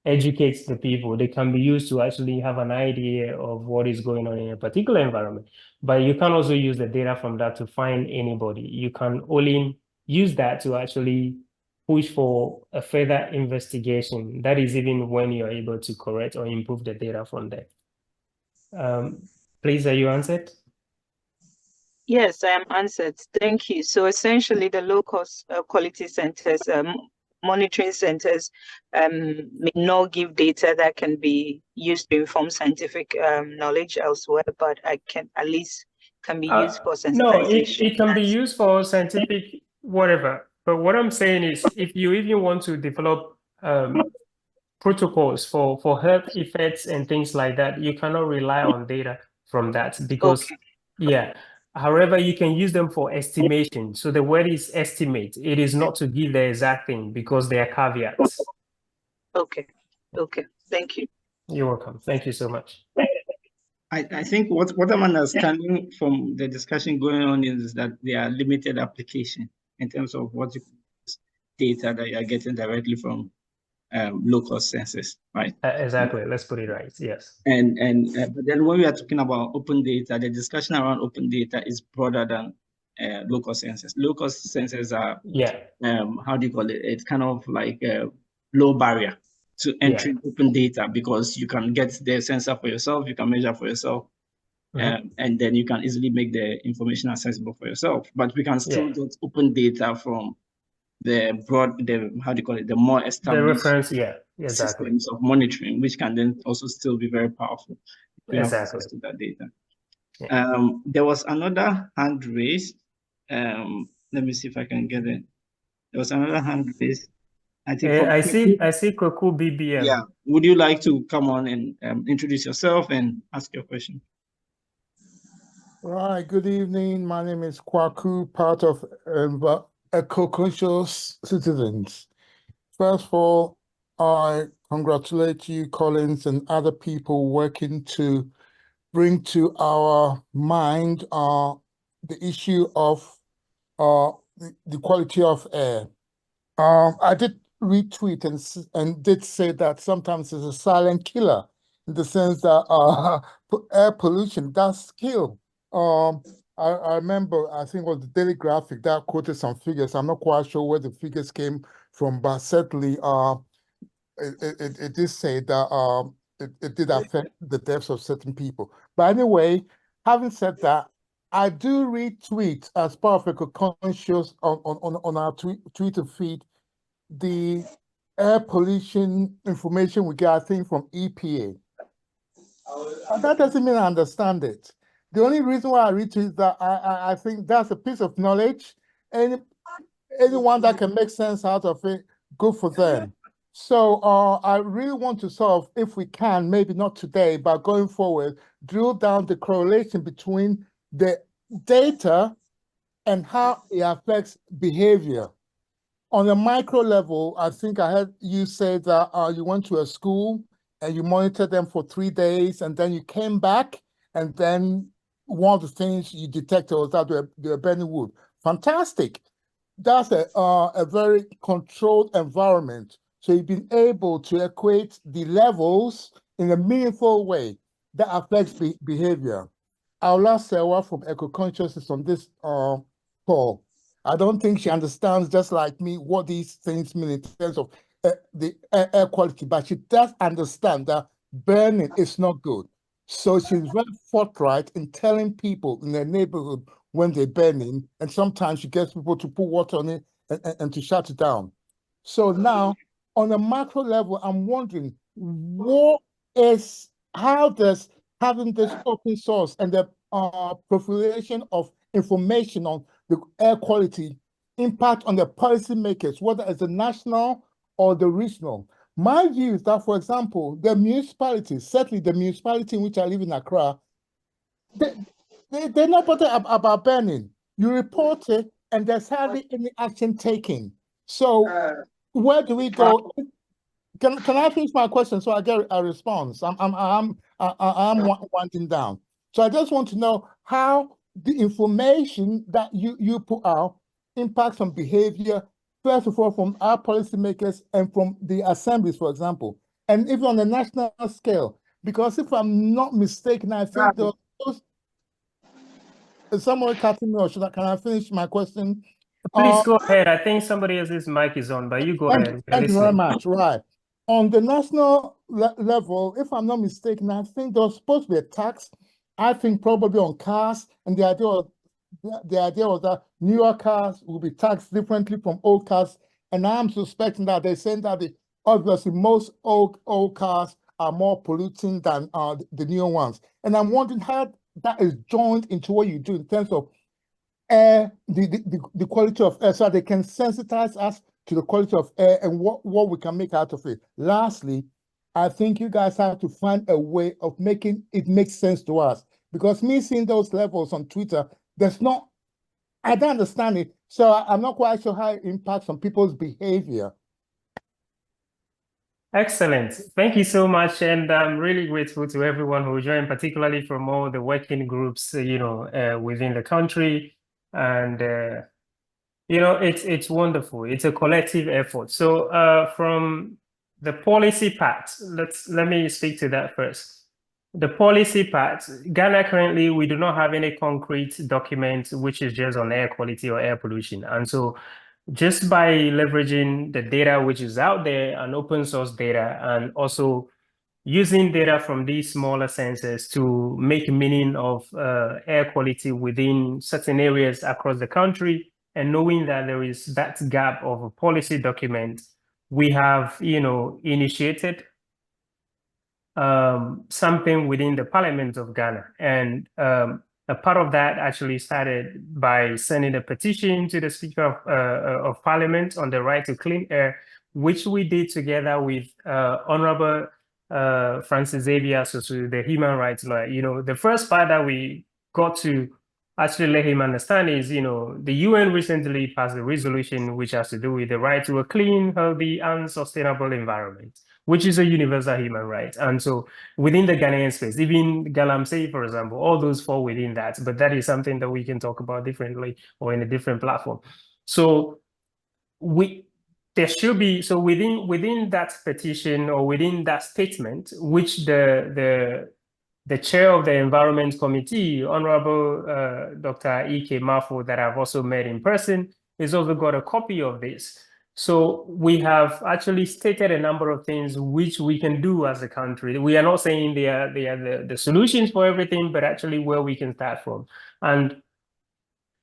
educate the people. They can be used to actually have an idea of what is going on in a particular environment. But you can also use the data from that to find anybody. You can only use that to actually push for a further investigation. That is even when you're able to correct or improve the data from there. Please, are you answered? Yes, I am answered. Thank you. So essentially, the low-cost quality centers, monitoring centers, may not give data that can be used to inform scientific knowledge elsewhere, but I can at least can be used for sensitization. No, it can be used for scientific whatever. But what I'm saying is, if you even want to develop protocols for health effects and things like that, you cannot rely on data from that because, Okay. yeah. However, you can use them for estimation. So the word is estimate. It is not to give the exact thing because there are caveats. Okay. Okay. Thank you. You're welcome. Thank you so much. I think what I'm understanding from the discussion going on is that there are limited application in terms of what data that you are getting directly from local sensors, right? Exactly. Let's put it right. Yes. But then when we are talking about open data, the discussion around open data is broader than local sensors. Local sensors are, how do you call it? It's kind of like a low barrier to entry open data because you can get the sensor for yourself, you can measure for yourself, and then you can easily make the information accessible for yourself. But we can still get open data from the how do you call it, the more established systems of monitoring, which can then also still be very powerful if you have access to that data. There was another hand raised. Let me see if I can get it. There was another hand raised. I think I see Kwaku BBM. Yeah. Would you like to come on and introduce yourself and ask your question? Right. Good evening. My name is Kwaku, part of Eco-Conscious Citizens. First of all, I congratulate you, Collins, and other people working to bring to our mind the issue of the quality of air. I did retweet and did say that sometimes it's a silent killer in the sense that air pollution does kill. I remember, I think it was the Daily Graphic that quoted some figures. I'm not quite sure where the figures came from, but certainly it did say that it did affect the deaths of certain people. But anyway, having said that, I do retweet as part of eco-conscious on our Twitter feed the air pollution information we get, I think, from EPA. But that doesn't mean I understand it. The only reason why I retweet that I think that's a piece of knowledge, and anyone that can make sense out of it, good for them. So I really want to solve, if we can, maybe not today, but going forward, drill down the correlation between the data and how it affects behavior. On a micro level, I think I heard you say that you went to a school and you monitored them for 3 days, and then you came back, and then one of the things you detected was that they were burning wood. Fantastic. That's a very controlled environment. So you've been able to equate the levels in a meaningful way that affects behavior. I'll ask Sarah from Eco-Consciousness on this call. I don't think she understands, just like me, what these things mean in terms of the air quality, but she does understand that burning is not good. So she's very forthright in telling people in their neighborhood when they're burning, and sometimes she gets people to put water on it and to shut it down. So now, on a macro level, I'm wondering, how does having this open source and the proliferation of information on the air quality impact on the policymakers, whether it's the national or the regional? My view is that, for example, the municipalities, certainly the municipality in which I live in Accra, they're not bothered about burning. You report it, and there's hardly any action taken. So where do we go? Can I finish my question so I get a response? I'm winding down. So I just want to know how the information that you put out impacts on behavior, first of all, from our policymakers and from the assemblies, for example, and even on the national scale. Because if I'm not mistaken, I think those is someone cutting me, or can I finish my question? Please go ahead. I think somebody else's mic is on, but you go ahead. Thank you very much. Right. On the national level, if I'm not mistaken, I think there's supposed to be a tax, I think probably on cars, and the idea was that newer cars will be taxed differently from old cars. And I'm suspecting that they're saying that obviously most old cars are more polluting than the newer ones. And I'm wondering how that is joined into what you do in terms of air, the quality of air, so they can sensitize us to the quality of air and what we can make out of it. Lastly, I think you guys have to find a way of making it make sense to us, because me seeing those levels on Twitter, I don't understand it. So I'm not quite sure how it impacts on people's behavior. Excellent. Thank you so much. And I'm really grateful to everyone who joined, particularly from all the working groups, within the country. And, it's wonderful. It's a collective effort. So from the policy part, let me speak to that first. The policy part, Ghana currently, we do not have any concrete document which is just on air quality or air pollution. And so just by leveraging the data which is out there and open source data, and also using data from these smaller sensors to make meaning of air quality within certain areas across the country, and knowing that there is that gap of a policy document, we have, initiated something within the Parliament of Ghana. And a part of that actually started by sending a petition to the Speaker of Parliament on the right to clean air, which we did together with Honorable Francis Xavier, so the human rights lawyer. The first part that we got to actually let him understand is, the UN recently passed a resolution which has to do with the right to a clean, healthy, and sustainable environment, which is a universal human right. And so within the Ghanaian space, even Galamsey, for example, all those fall within that, but that is something that we can talk about differently or in a different platform. So there should be, so within that petition or within that statement, which the chair of the Environment Committee, Honorable Dr. Ike Mafo, that I've also met in person, has also got a copy of this. So we have actually stated a number of things which we can do as a country. We are not saying they are the solutions for everything, but actually where we can start from. And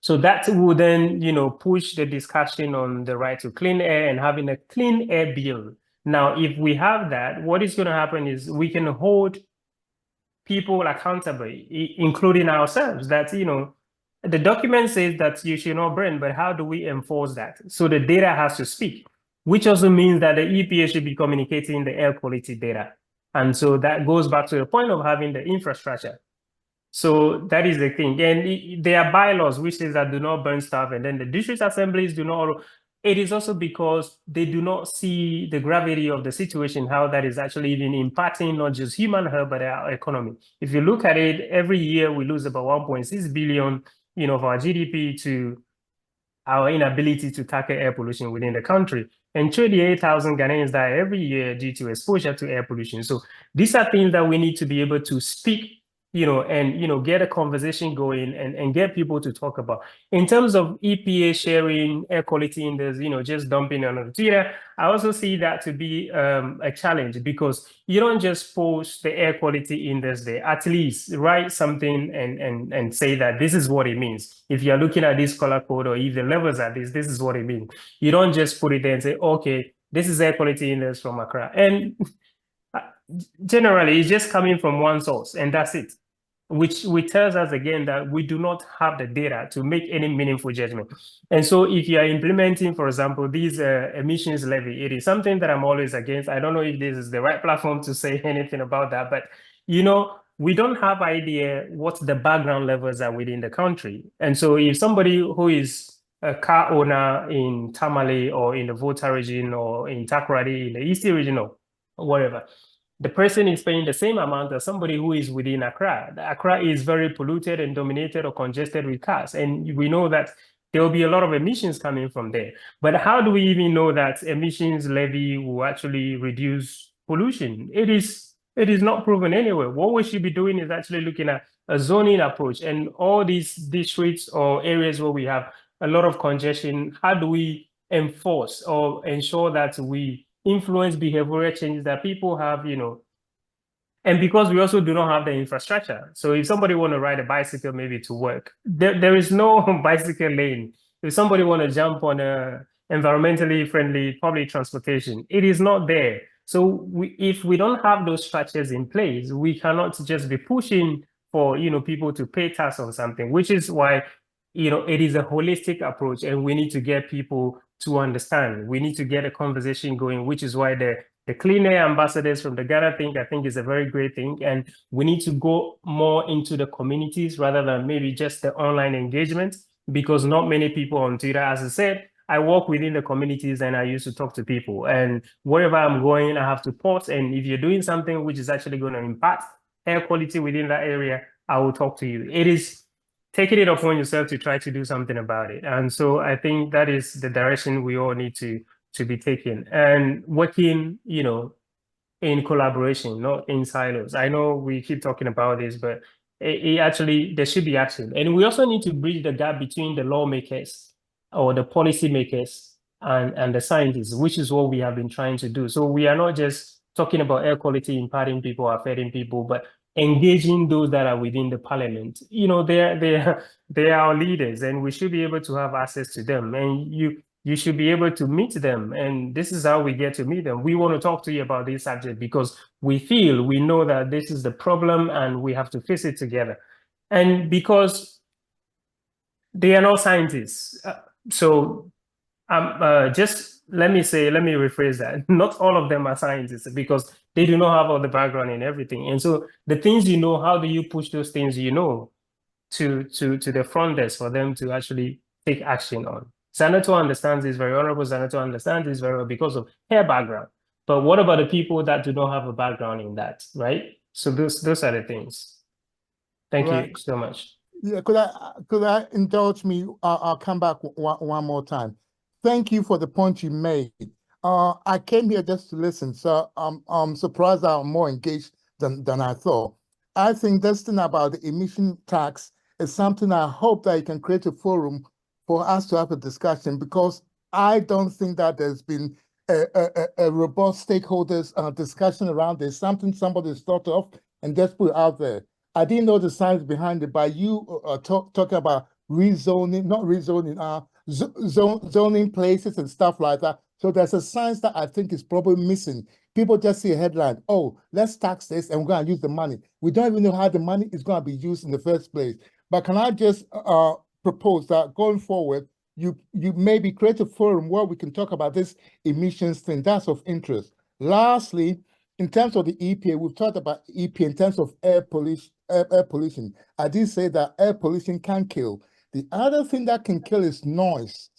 so that will then, push the discussion on the right to clean air and having a clean air bill. Now, if we have that, what is going to happen is we can hold people accountable, including ourselves, that, the document says that you should not burn, but how do we enforce that? So the data has to speak, which also means that the EPA should be communicating the air quality data. And so that goes back to the point of having the infrastructure. So that is the thing. And there are bylaws which says that do not burn stuff, and then the district assemblies do not. It is also because they do not see the gravity of the situation, how that is actually even impacting not just human health, but our economy. If you look at it, every year we lose about 1.6 billion, of our GDP to our inability to tackle air pollution within the country. And 28,000 Ghanaians die every year due to exposure to air pollution. So these are things that we need to be able to speak, and, get a conversation going and get people to talk about. In terms of EPA sharing air quality index, just dumping on Twitter, I also see that to be a challenge, because you don't just post the air quality index there. At least write something and say that this is what it means. If you're looking at this color code, or if the levels are this is what it means. You don't just put it there and say, okay, this is air quality index from Accra. And generally, it's just coming from one source, and that's it. Which tells us again that we do not have the data to make any meaningful judgment. And so if you are implementing, for example, these emissions levy, it is something that I'm always against. I don't know if this is the right platform to say anything about that, but we don't have idea what the background levels are within the country. And so if somebody who is a car owner in Tamale or in the Volta region or in Takoradi in the Eastern region or whatever, the person is paying the same amount as somebody who is within Accra. Accra is very polluted and dominated or congested with cars. And we know that there will be a lot of emissions coming from there. But how do we even know that emissions levy will actually reduce pollution? It is not proven anywhere. What we should be doing is actually looking at a zoning approach, and all these districts or areas where we have a lot of congestion, how do we enforce or ensure that we influence behavioral changes that people have, and because we also do not have the infrastructure. So if somebody want to ride a bicycle maybe to work, there is no bicycle lane. If somebody want to jump on a environmentally friendly public transportation, it is not there. So if we don't have those structures in place, we cannot just be pushing for, people to pay tax on something, which is why, it is a holistic approach, and we need to get people to understand. We need to get a conversation going, which is why the clean air ambassadors from the GhanaThink, I think, is a very great thing. And we need to go more into the communities rather than maybe just the online engagement, because not many people on Twitter, as I said, I work within the communities and I used to talk to people. And wherever I'm going, I have to pause. And if you're doing something which is actually going to impact air quality within that area, I will talk to you. It is taking it upon yourself to try to do something about it. And so I think that is the direction we all need to be taking, and working, in collaboration, not in silos. I know we keep talking about this, but it actually, there should be action. And we also need to bridge the gap between the lawmakers or the policymakers and the scientists, which is what we have been trying to do. So we are not just talking about air quality, impacting people, affecting people, but engaging those that are within the parliament. They are our leaders, and we should be able to have access to them. And you should be able to meet them. And this is how we get to meet them. We want to talk to you about this subject because we know that this is the problem and we have to face it together. And because they are not scientists. So just let me rephrase that. Not all of them are scientists, because they do not have all the background and everything. And so the things how do you push those things to the front desk for them to actually take action on? Senator understands this very honorable. Senator understands this very well because of her background. But what about the people that do not have a background in that, right? So those are the things. Thank you so much. Yeah, could I indulge me? I'll come back one more time. Thank you for the point you made. I came here just to listen, so I'm surprised I'm more engaged than I thought. I think this thing about the emission tax is something I hope that you can create a forum for us to have a discussion, because I don't think that there's been a robust stakeholders discussion around this, something somebody's thought of and just put it out there. I didn't know the science behind it, but you talking about rezoning, not rezoning, zoning places and stuff like that. So there's a science that I think is probably missing. People just see a headline, oh, let's tax this and we're going to use the money. We don't even know how the money is going to be used in the first place. But can I just propose that going forward, you maybe create a forum where we can talk about this emissions thing that's of interest. Lastly, in terms of the EPA, we've talked about EPA in terms of air pollution. I did say that air pollution can kill. The other thing that can kill is noise.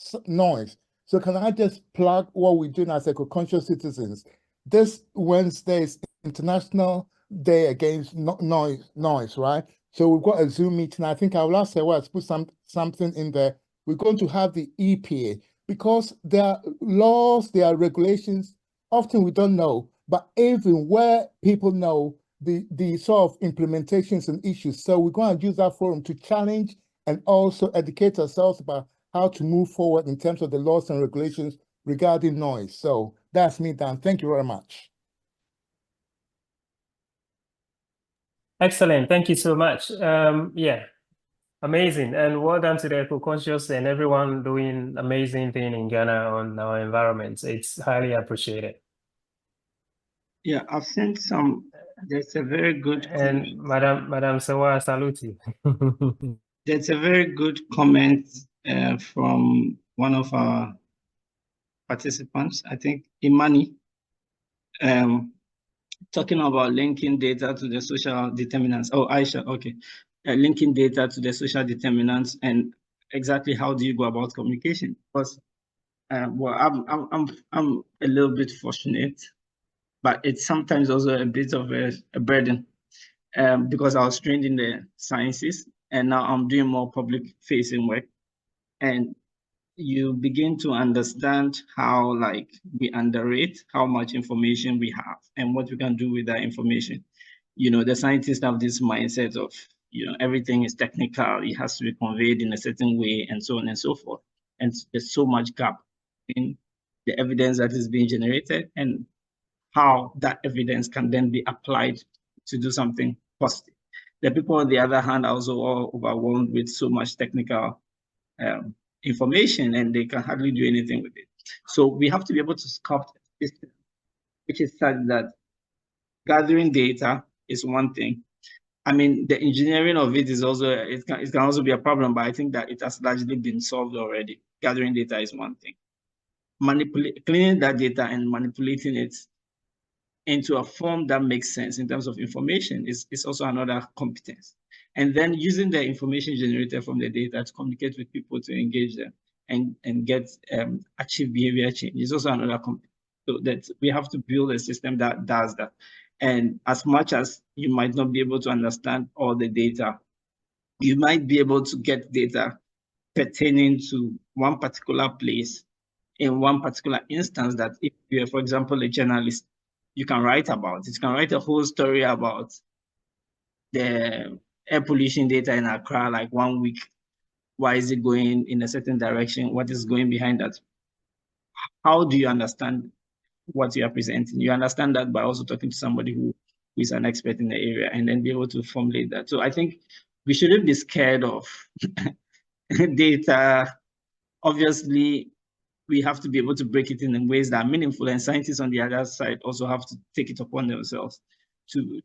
So can I just plug what we're doing as eco-conscious citizens? This Wednesday is International Day Against Noise, right? So we've got a Zoom meeting. I think I will ask her to put something in there. We're going to have the EPA, because there are laws, there are regulations, often we don't know, but even where people know the sort of implementations and issues. So we're going to use that forum to challenge and also educate ourselves about how to move forward in terms of the laws and regulations regarding noise. So that's me, Dan. Thank you very much. Excellent. Thank you so much. Yeah, amazing. And well done to the eco-conscious and everyone doing amazing thing in Ghana on our environment. It's highly appreciated. Yeah, I've sent some. There's a very good And Madam Sewa, salute you. There's a very good comment from one of our participants, I think Imani, talking about linking data to the social determinants. Oh, Aisha, okay. Linking data to the social determinants, and exactly how do you go about communication? Because well, I'm a little bit fortunate, but it's sometimes also a bit of a burden, because I was trained in the sciences and now I'm doing more public facing work, and you begin to understand how like we underrate how much information we have and what we can do with that information. You know, the scientists have this mindset of, you know, everything is technical, it has to be conveyed in a certain way and so on and so forth. And there's so much gap in the evidence that is being generated and how that evidence can then be applied to do something positive. The people on the other hand are also all overwhelmed with so much technical information and they can hardly do anything with it. So we have to be able to sculpt a system which is such that gathering data is one thing. I mean, the engineering of it is also, it can also be a problem, but I think that it has largely been solved already. Gathering data is one thing. Cleaning that data and manipulating it into a form that makes sense in terms of information is also another competence. And then using the information generated from the data to communicate with people, to engage them and get achieve behavior change is also another competence. So that we have to build a system that does that. And as much as you might not be able to understand all the data, you might be able to get data pertaining to one particular place in one particular instance that if you're, for example, a journalist, you can write about it. You can write a whole story about the air pollution data in Accra, like 1 week. Why is it going in a certain direction? What is going behind that? How do you understand what you are presenting? You understand that by also talking to somebody who is an expert in the area and then be able to formulate that. So I think we shouldn't be scared of data. Obviously, we have to be able to break it in ways that are meaningful, and scientists on the other side also have to take it upon themselves to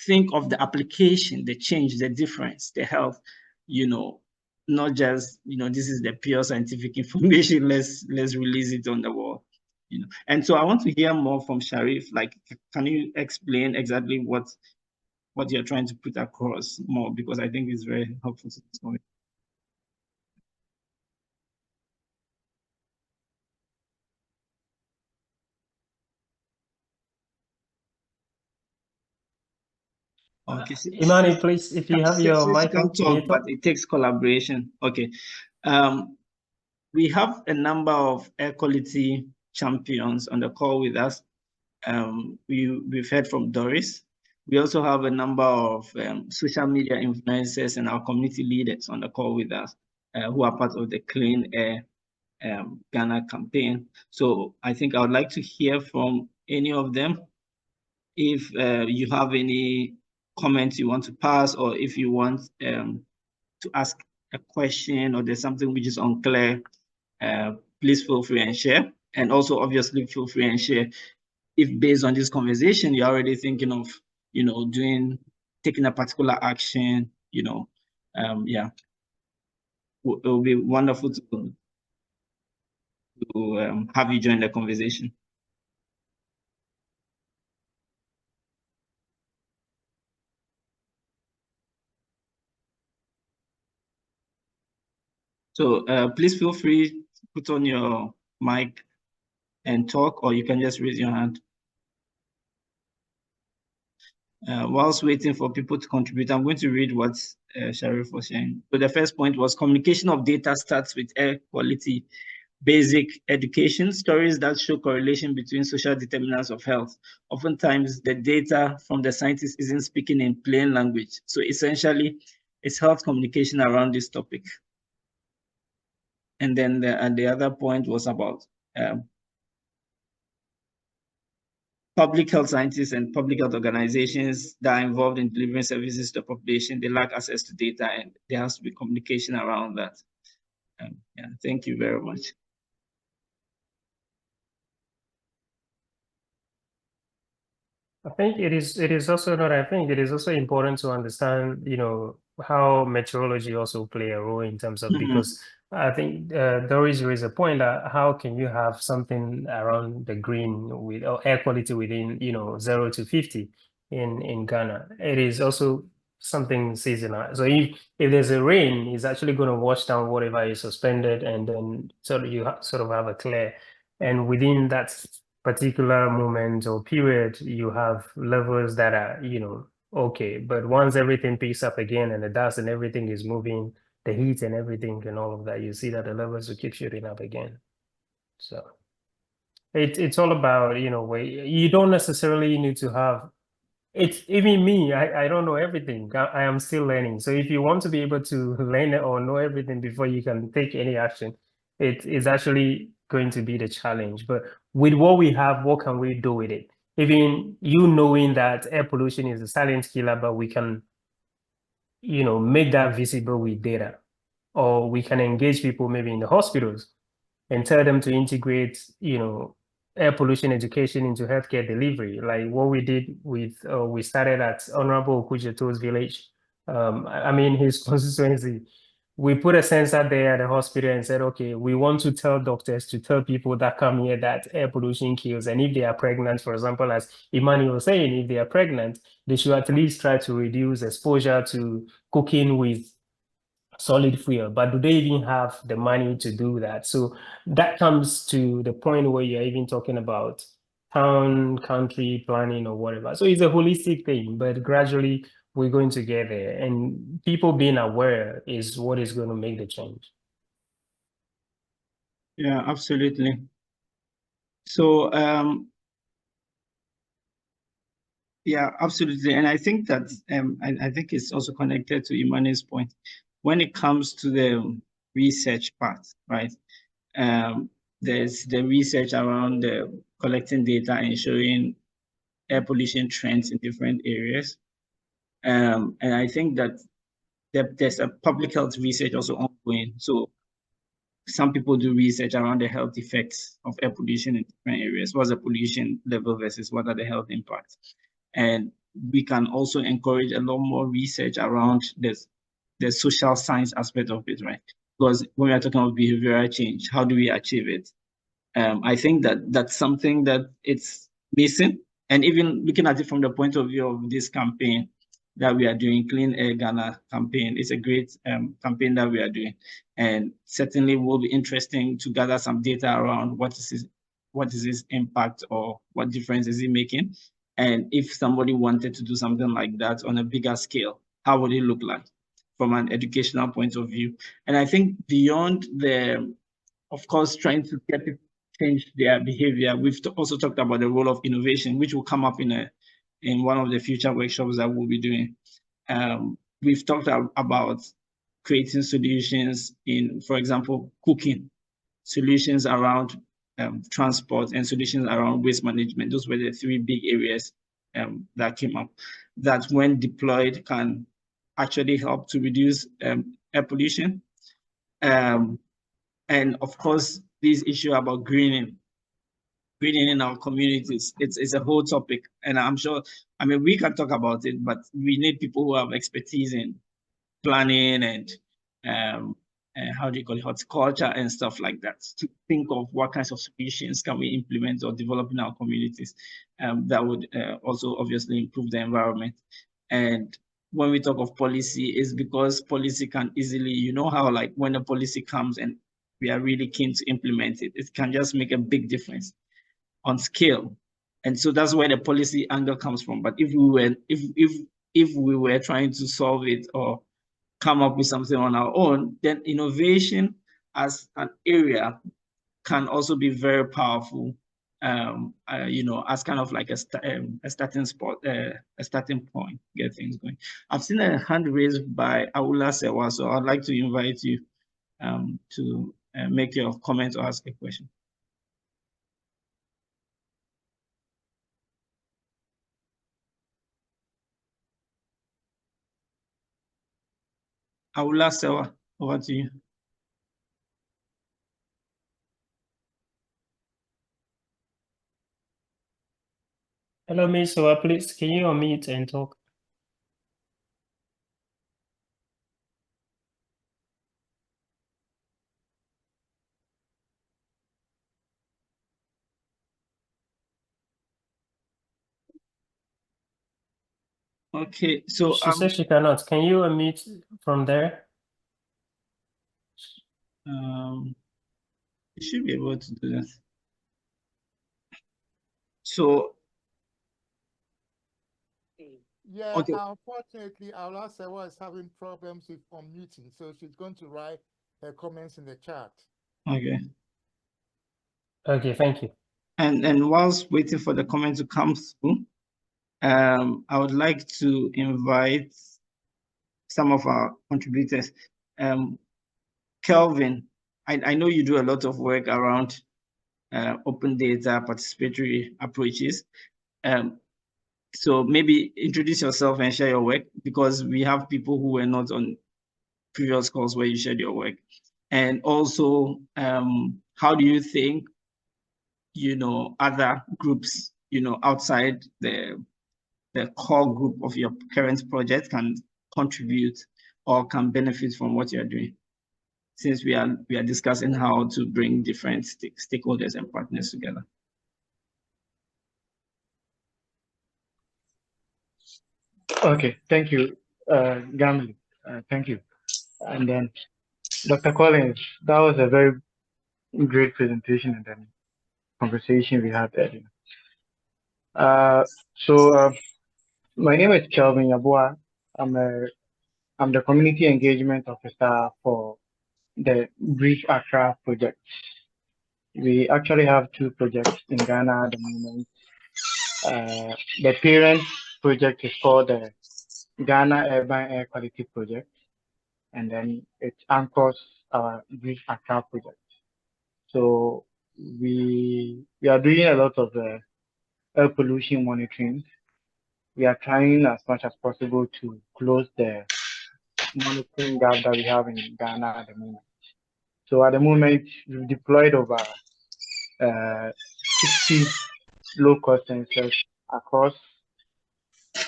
think of the application, the change, the difference, the health, you know, not just, you know, this is the pure scientific information, let's release it on the world, you know. And so I want to hear more from Sharif. Like, can you explain exactly what you're trying to put across more, because I think it's very helpful to this point. Okay. Imani, please, if you have your mic on, can talk, but it takes collaboration. Okay. we have a number of air quality champions on the call with us. We've heard from Doris. We also have a number of social media influencers and our community leaders on the call with us who are part of the Clean Air Ghana campaign. So I think I would like to hear from any of them. If you have any comments you want to pass, or if you want to ask a question, or there's something which is unclear, please feel free and share. And also, obviously, feel free and share if based on this conversation, you're already thinking of, taking a particular action, yeah. It will be wonderful to have you join the conversation. So please feel free to put on your mic and talk, or you can just raise your hand. Whilst waiting for people to contribute, I'm going to read what Sharif was saying. So the first point was communication of data starts with air quality basic education, stories that show correlation between social determinants of health. Oftentimes, the data from the scientists isn't speaking in plain language. So essentially, it's health communication around this topic. And then the other point was about public health scientists and public health organizations that are involved in delivering services to the population. They lack access to data, and there has to be communication around that. Yeah, thank you very much. I think it is also not, I think it is also important to understand, how meteorology also play a role in terms of, because I think Doris raised a point that how can you have something around the green with or air quality within, 0 to 50 in Ghana. It is also something seasonal. So if there's a rain, it's actually going to wash down whatever is suspended, and then you sort of have a clear. And within that particular moment or period, you have levels that are, okay. But once everything picks up again and the dust and everything is moving, the heat and everything and all of that, you see that the levels will keep shooting up again. So it's all about, you don't necessarily need to have, it's even me, I don't know everything. I am still learning. So if you want to be able to learn or know everything before you can take any action, it is actually going to be the challenge. But with what we have, what can we do with it? Even you knowing that air pollution is a silent killer, but we can, make that visible with data, or we can engage people maybe in the hospitals and tell them to integrate, air pollution education into healthcare delivery, like what we did with, we started at Honorable Okujeto's village. I mean, his constituency. We put a sensor there at the hospital and said, okay, we want to tell doctors to tell people that come here that air pollution kills. And if they are pregnant, for example, as Emmanuel was saying, if they are pregnant, they should at least try to reduce exposure to cooking with solid fuel. But do they even have the money to do that? So that comes to the point where you're even talking about town, country planning or whatever. So it's a holistic thing, but gradually we're going to get there, and people being aware is what is going to make the change. Yeah, absolutely. So yeah, absolutely. And I think that I think it's also connected to Imane's point. When it comes to the research part, right? There's the research around collecting data and showing air pollution trends in different areas. And I think that there's a public health research also ongoing. So some people do research around the health effects of air pollution in different areas. What's the pollution level versus what are the health impacts? And we can also encourage a lot more research around the social science aspect of it, right? Because when we are talking about behavioral change, how do we achieve it? I think that that's something that it's missing. And even looking at it from the point of view of this campaign that we are doing, Clean Air Ghana campaign, it's a great campaign that we are doing. And certainly will be interesting to gather some data around what is its impact or what difference is it making. And if somebody wanted to do something like that on a bigger scale, how would it look like from an educational point of view? And I think beyond the of course, trying to get people to change their behavior. We've also talked about the role of innovation, which will come up in one of the future workshops that we'll be doing. We've talked about creating solutions in, for example, cooking, solutions around transport, and solutions around waste management. Those were the three big areas that came up, that when deployed can actually help to reduce air pollution. And of course, this issue about greening in our communities, it's a whole topic. And I'm sure, I mean, we can talk about it, but we need people who have expertise in planning and how do you call it, horticulture and stuff like that, to think of what kinds of solutions can we implement or develop in our communities that would also obviously improve the environment. And when we talk of policy, is because policy can easily, you know how like when a policy comes and we are really keen to implement it, it can just make a big difference on scale. And so that's where the policy angle comes from. But if we were trying to solve it or come up with something on our own, then innovation as an area can also be very powerful, you know, as kind of like a starting spot, a starting point, get things going. I've seen a hand raised by Aula Sewa, so I'd like to invite you to make your comment or ask a question. Aula Sewa, over to you. Hello, Ms. Soa, please, can you unmute and talk? Okay, so She says she cannot. Can you unmute from there? you should be able to do that. So yeah, okay. Unfortunately, Aula Sewa is having problems with unmuting, so she's going to write her comments in the chat. Okay. Okay, thank you. And whilst waiting for the comment to come through, I would like to invite some of our contributors. Kelvin, I know you do a lot of work around open data, participatory approaches. So maybe introduce yourself and share your work, because we have people who were not on previous calls where you shared your work. And also, how do you think, you know, other groups, you know, outside the core group of your current project can contribute or can benefit from what you're doing, since we are discussing how to bring different stakeholders and partners together? Okay, thank you, Gameli. Thank you. And then Dr. Collins, that was a very great presentation and then conversation we had earlier. My name is Kelvin Yabua. I'm the community engagement officer for the Bridge Accra project. We actually have two projects in Ghana at the moment. The parent project is called the Ghana Urban Air Quality Project, and then it anchors our Bridge Accra project. So we are doing a lot of air pollution monitoring. We are trying as much as possible to close the monitoring gap that we have in Ghana at the moment. So at the moment, we've deployed over 60 low-cost sensors across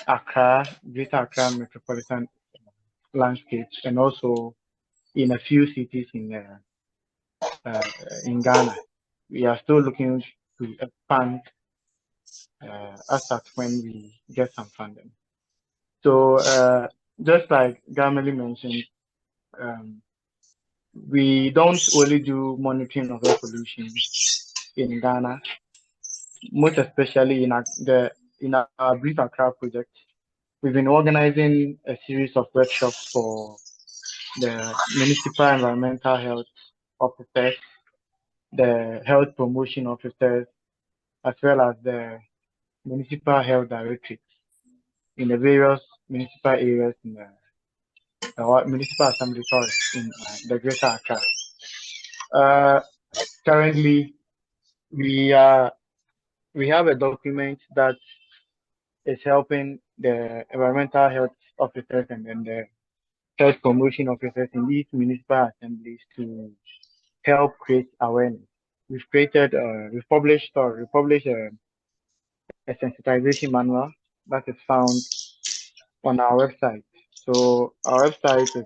Accra, Greater Accra metropolitan landscapes, and also in a few cities in Ghana. We are still looking to expand as at when we get some funding. So just like Gameli mentioned, we don't only do monitoring of air pollution in Ghana, most especially in our Brief Accra project. We've been organizing a series of workshops for the municipal environmental health officers the health promotion officers, as well as the municipal health directorates in the various municipal areas in the municipal assembly, sorry, in the Greater Accra. Currently, we have a document that is helping the environmental health officers and then the health promotion officers in these municipal assemblies to help create awareness. We've published a sensitization manual that is found on our website. So our website is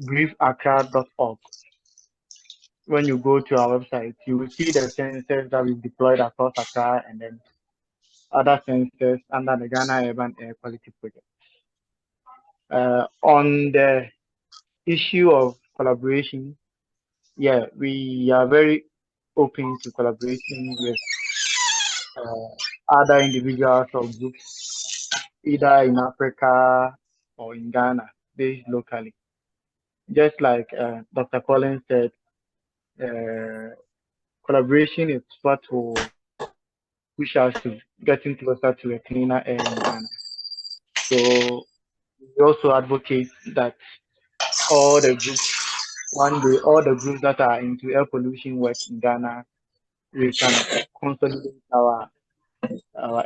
grieveaccra.org. When you go to our website, you will see the sensors that we've deployed across Accra and then other sensors under the Ghana Urban Air Quality Project. On the issue of collaboration, yeah, we are very open to collaborating with other individuals or groups, either in Africa or in Ghana, based locally. Just like Dr. Collins said, collaboration is what will push us to getting closer to a cleaner air in Ghana. So we also advocate that all the groups that are into air pollution work in Ghana, we can consolidate our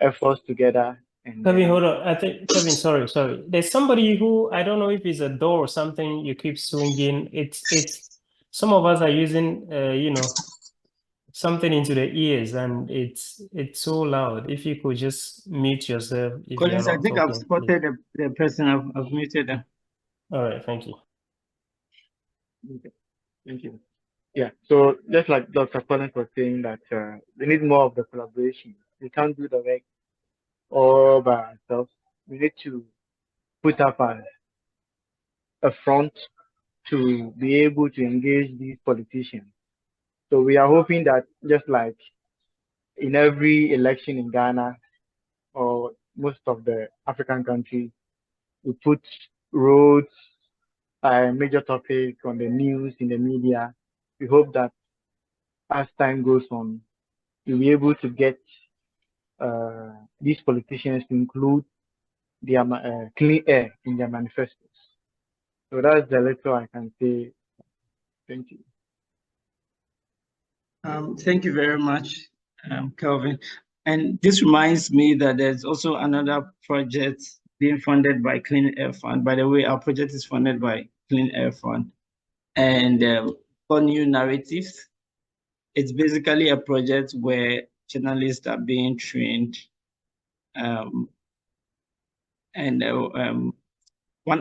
efforts together. And Kevin, hold on. I think, Kevin, sorry. There's somebody who, I don't know if it's a door or something you keep swinging. It's some of us are using, something into the ears, and it's so loud. If you could just mute yourself if you're Collins, I not think I've talking, please. spotted the person. I've muted them. All right, thank you. Okay. Thank you. Yeah, so just like Dr. Collins was saying that we need more of the collaboration. We can't do the work all by ourselves. We need to put up a front to be able to engage these politicians. So we are hoping that just like in every election in Ghana or most of the African countries, we put roads, a major topic on the news, in the media. We hope that as time goes on, we'll be able to get these politicians to include their clean air in their manifestos. So that's the little I can say. Thank you. Thank you very much, Kelvin. And this reminds me that there's also another project being funded by Clean Air Fund. By the way, our project is funded by Clean Air Fund. And for new narratives, it's basically a project where journalists are being trained. One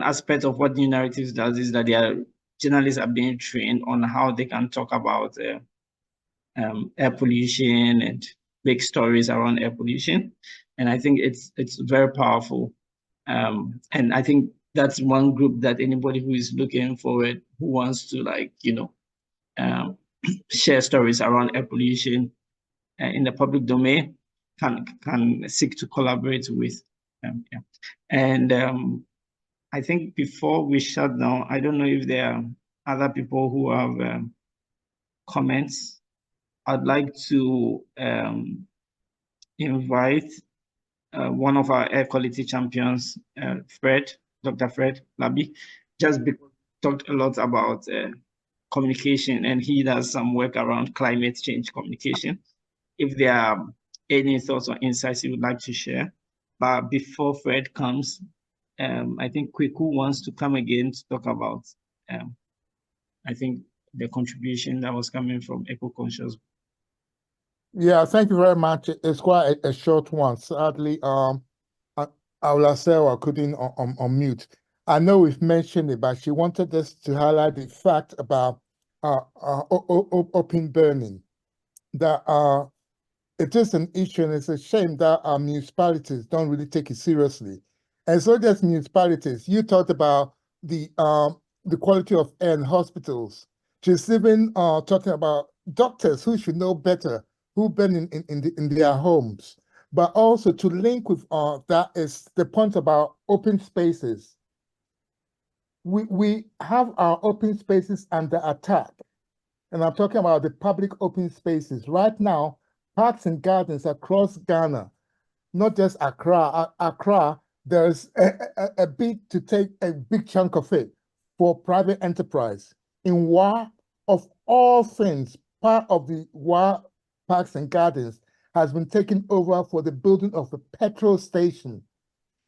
aspect of what new narratives does is that journalists are being trained on how they can talk about air pollution and big stories around air pollution. And I think it's very powerful. And I think that's one group that anybody who is looking forward, who wants to share stories around air pollution in the public domain can seek to collaborate with. Yeah. And I think before we shut down, I don't know if there are other people who have comments. I'd like to invite one of our air quality champions, Dr. Fred Labi, just because we talked a lot about communication, and he does some work around climate change communication. If there are any thoughts or insights you would like to share. But before Fred comes, I think Kweku wants to come again to talk about, I think, the contribution that was coming from Eco-Conscious. Yeah, thank you very much. It's quite a short one. Sadly, Aulasewa couldn't unmute. I know we've mentioned it, but she wanted us to highlight the fact about open burning. That it is an issue, and it's a shame that our municipalities don't really take it seriously. And so just municipalities, you talked about the quality of air in hospitals. She's even talking about doctors who should know better, who burn in their homes. But also to link with that is the point about open spaces. We have our open spaces under attack. and I'm talking about the public open spaces. Right now, parks and gardens across Ghana, not just Accra, there's a bid to take a big chunk of it for private enterprise. In Wa, of all things, part of the Wa Parks and Gardens has been taken over for the building of a petrol station.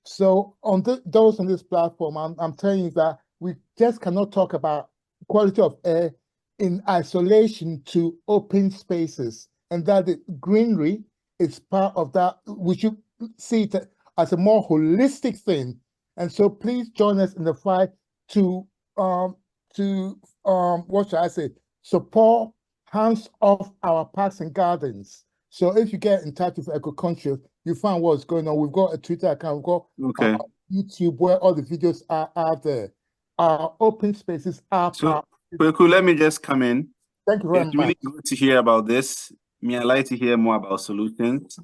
So on those on this platform, I'm telling you that we just cannot talk about quality of air in isolation to open spaces, and that the greenery is part of that. We should see it as a more holistic thing. And so please join us in the fight to what should I say, support hands off our parks and gardens. So if you get in touch with EcoConscious, you find what's going on. We've got a Twitter account, we've got YouTube where all the videos are there. Our open spaces are so Kweku, let me just come in. Thank you very much. It's really good to hear about this. Me, I'd like to hear more about solutions.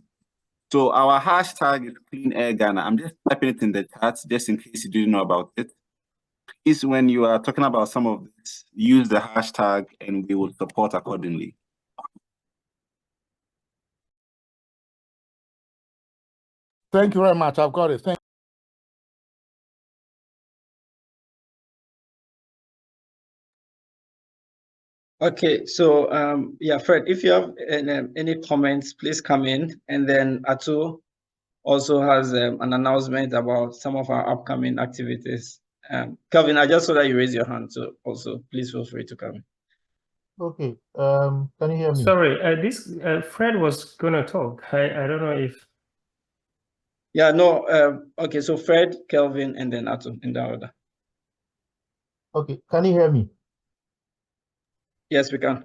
So our hashtag is Clean Air Ghana. I'm just typing it in the chat just in case you didn't know about it. Is when you are talking about some of this, use the hashtag and we will support accordingly. Thank you very much. I've got it. Thank Okay, so yeah, Fred, if you have any comments, please come in. And then Atu also has an announcement about some of our upcoming activities. Kelvin, I just saw that you raised your hand, so also please feel free to come in. Okay, can you hear me? Sorry, Fred was gonna talk. I don't know if. Yeah, no, okay, so Fred, Kelvin, and then Atu in that order. Okay, can you hear me? Yes, we can.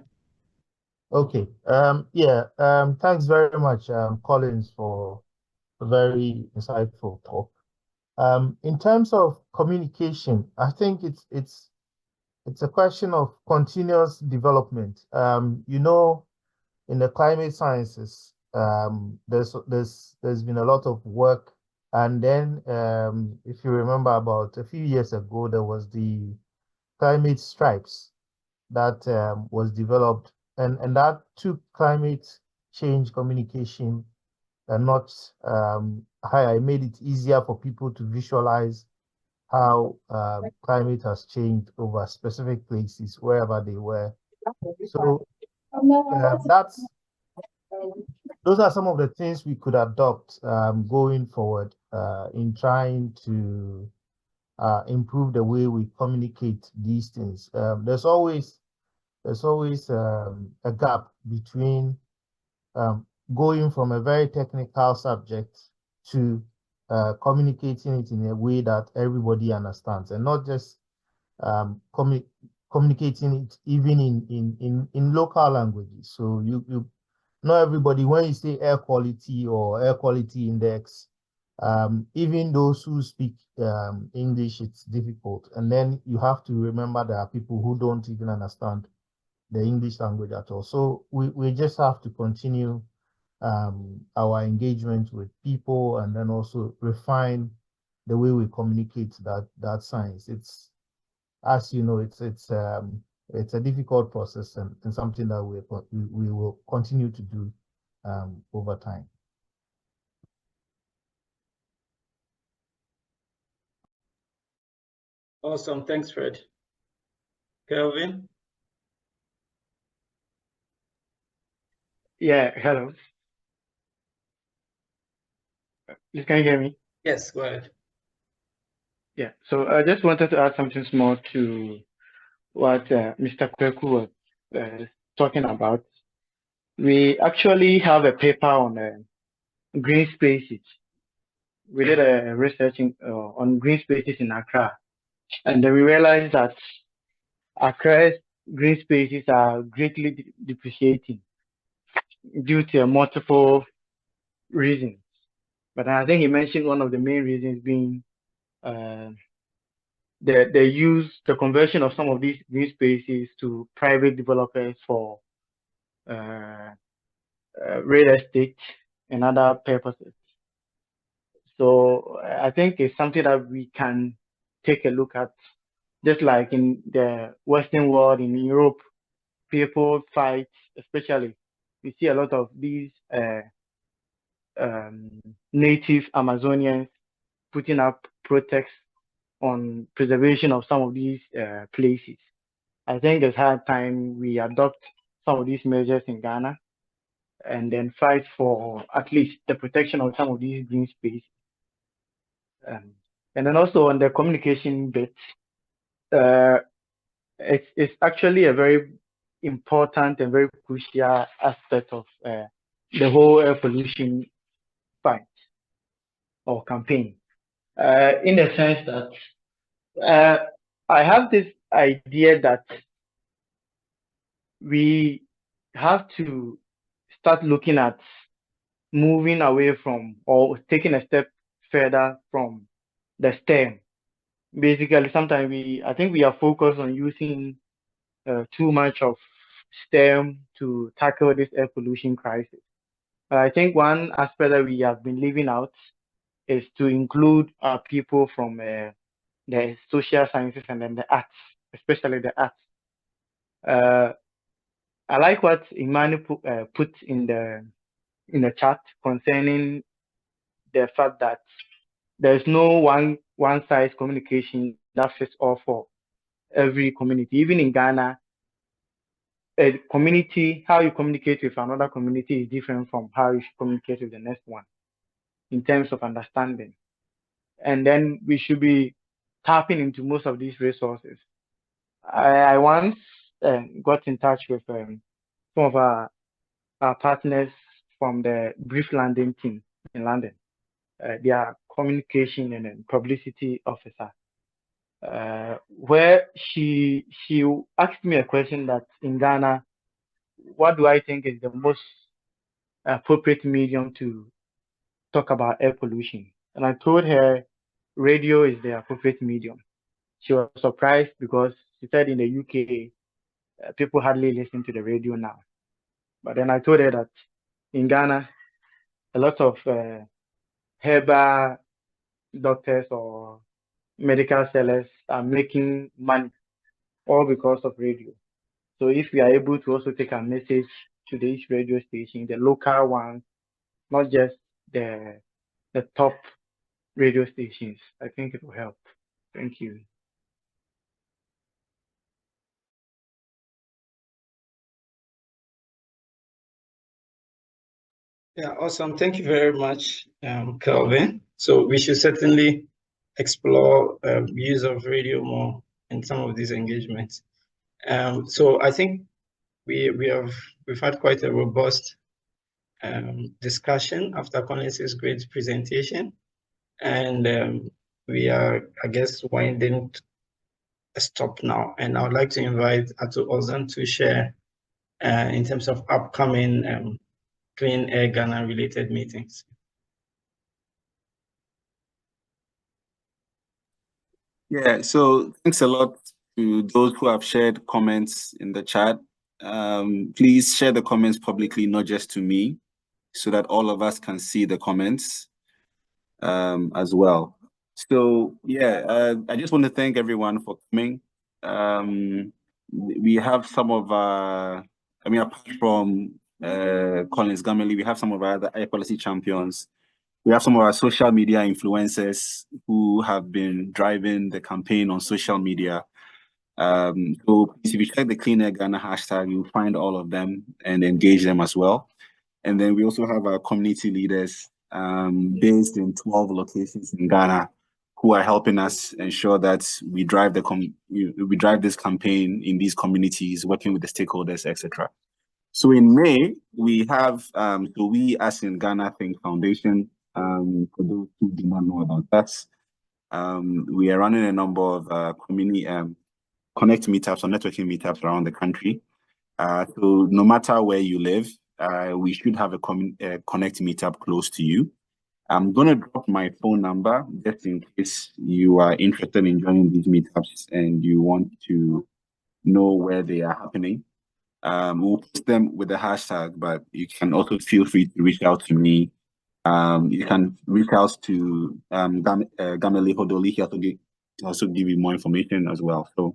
Okay, thanks very much, Collins, for a very insightful talk. In terms of communication, I think it's a question of continuous development. You know, in the climate sciences, there's been a lot of work, and then if you remember, about a few years ago, there was the climate stripes that was developed, and that took climate change communication and not higher. It made it easier for people to visualize how climate has changed over specific places, wherever they were. So those are some of the things we could adopt going forward in trying to improve the way we communicate these things. There's always a gap between going from a very technical subject to communicating it in a way that everybody understands, and not just communicating it even in local languages. So you not everybody, when you say air quality or air quality index, even those who speak English, it's difficult. And then you have to remember there are people who don't even understand the English language at all. So we just have to continue our engagement with people, and then also refine the way we communicate that science. It's, as you know, it's a difficult process, and something that we will continue to do over time. Awesome, thanks, Fred. Kelvin? Yeah, hello. You can hear me? Yes, go ahead. Yeah, so I just wanted to add something small to what Mr. Kweku was talking about. We actually have a paper on green spaces. We did a research on green spaces in Accra, and then we realized that Accra's green spaces are greatly depreciating due to multiple reasons. But I think he mentioned one of the main reasons being the conversion of some of these green spaces to private developers for real estate and other purposes. So I think it's something that we can take a look at, just like in the Western world, in Europe, people fight, especially we see a lot of these native Amazonians putting up protests on preservation of some of these places. I think it's high time we adopt some of these measures in Ghana and then fight for at least the protection of some of these green spaces. And then also on the communication bit, it's actually a very important and very crucial aspect of the whole air pollution fight or campaign. In the sense that I have this idea that we have to start looking at moving away from or taking a step further from the STEM. Basically, sometimes I think we are focused on using too much of STEM to tackle this air pollution crisis. I think one aspect that we have been leaving out is to include people from the social sciences and then the arts, especially the arts. I like what Imani put in the chat concerning the fact that there's no one size communication that fits all for every community. Even in Ghana, a community, how you communicate with another community is different from how you communicate with the next one in terms of understanding. And then we should be tapping into most of these resources. I once got in touch with some of our partners from the Brief Landing team in London. They are communication and publicity officer. Where she asked me a question that in Ghana, what do I think is the most appropriate medium to talk about air pollution? And I told her radio is the appropriate medium. She was surprised because she said in the UK, people hardly listen to the radio now. But then I told her that in Ghana, a lot of herbal doctors or medical sellers are making money all because of radio. So if we are able to also take a message to these radio stations, the local ones, not just the top radio stations, I think it will help. Thank you. Yeah, awesome. Thank you very much, Kelvin. So we should certainly explore use of radio more in some of these engagements. So I think we've had quite a robust discussion after Collins's great presentation, and we are, I guess, winding a stop now. And I would like to invite Ato Ozan to share in terms of upcoming Clean Air Ghana related meetings. Yeah, so thanks a lot to those who have shared comments in the chat. Please share the comments publicly, not just to me, so that all of us can see the comments as well. So yeah, I just want to thank everyone for coming. We have some of our, apart from Collins Gameli, we have some of our other air policy champions. We have some of our social media influencers who have been driving the campaign on social media. So if you check the Clean Air Ghana hashtag, you'll find all of them and engage them as well. And then we also have our community leaders based in 12 locations in Ghana who are helping us ensure that we drive this campaign in these communities, working with the stakeholders, etc. So in May, we have, so we as in GhanaThink Foundation, for those who do not know about that, we are running a number of community connect meetups or networking meetups around the country. So no matter where you live, we should have a connect meetup close to you. I'm going to drop my phone number just in case you are interested in joining these meetups and you want to know where they are happening. We'll post them with the hashtag, but you can also feel free to reach out to me. You can reach out to Gameli Hodoli. He also give you more information as well. So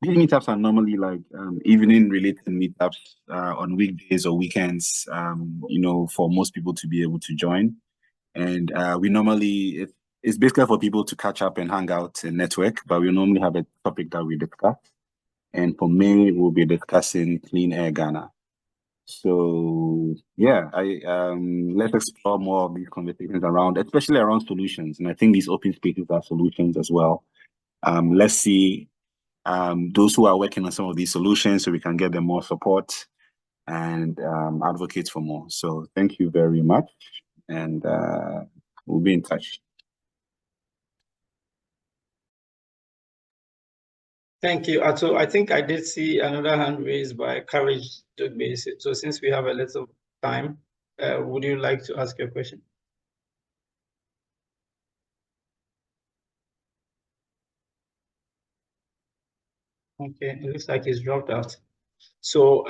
These meetups are normally like evening related meetups on weekdays or weekends, for most people to be able to join. And we normally, it's basically for people to catch up and hang out and network, but we normally have a topic that we discuss. And for May, we'll be discussing Clean Air Ghana. So yeah, let's explore more of these conversations around, especially around solutions. And I think these open spaces are solutions as well. Let's see those who are working on some of these solutions so we can get them more support and advocate for more. So thank you very much. And we'll be in touch. Thank you, Ato. I think I did see another hand raised by Courage Dugbe. So since we have a little time, would you like to ask your question? Okay, it looks like he's dropped out. So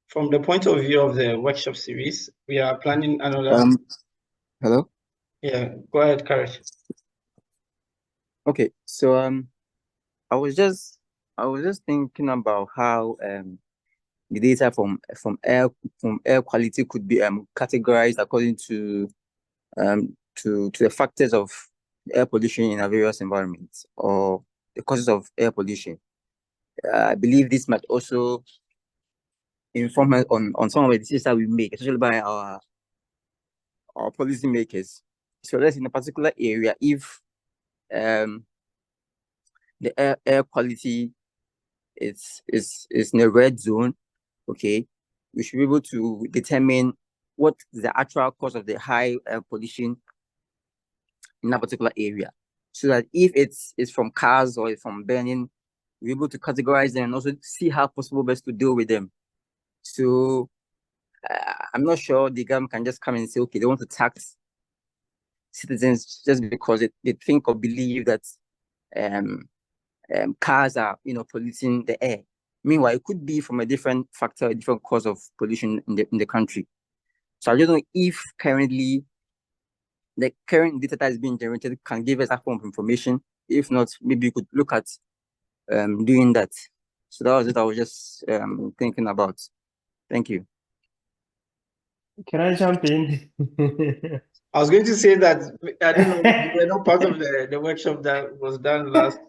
from the point of view of the workshop series, we are planning another. Hello? Yeah, go ahead, Courage. Okay, so I was just thinking about how the data from air quality could be categorized according to the factors of air pollution in our various environments or the causes of air pollution. I believe this might also inform us on some of the decisions that we make, especially by our policy makers. So let's in a particular area, if the air quality is in a red zone, okay, we should be able to determine what the actual cause of the high air pollution in that particular area, so that if it's from cars or it's from burning, we're able to categorize them and also see how possible best to deal with them. So I'm not sure the government can just come and say, okay, they want to tax citizens just because they think or believe that cars are, polluting the air. Meanwhile, it could be from a different factor, a different cause of pollution in the country. So I don't know if currently the current data that is being generated can give us that form of information. If not, maybe you could look at doing that. So that was it I was just thinking about. Thank you. Can I jump in? I was going to say that, I don't know, you were not part of the workshop that was done last,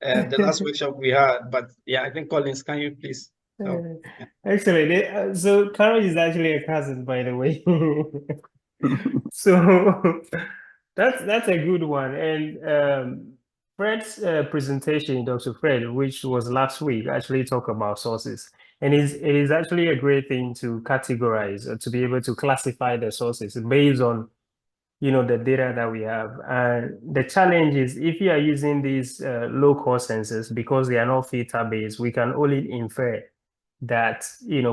the last workshop we had, but yeah, I think Collins, can you please? Excellent. So Carol is actually a cousin, by the way. So that's a good one. And Fred's presentation, Dr. Fred, which was last week, actually talked about sources. And it is actually a great thing to categorize, to be able to classify the sources based on, the data that we have. And the challenge is if you are using these low-cost sensors, because they are not filter-based, we can only infer that,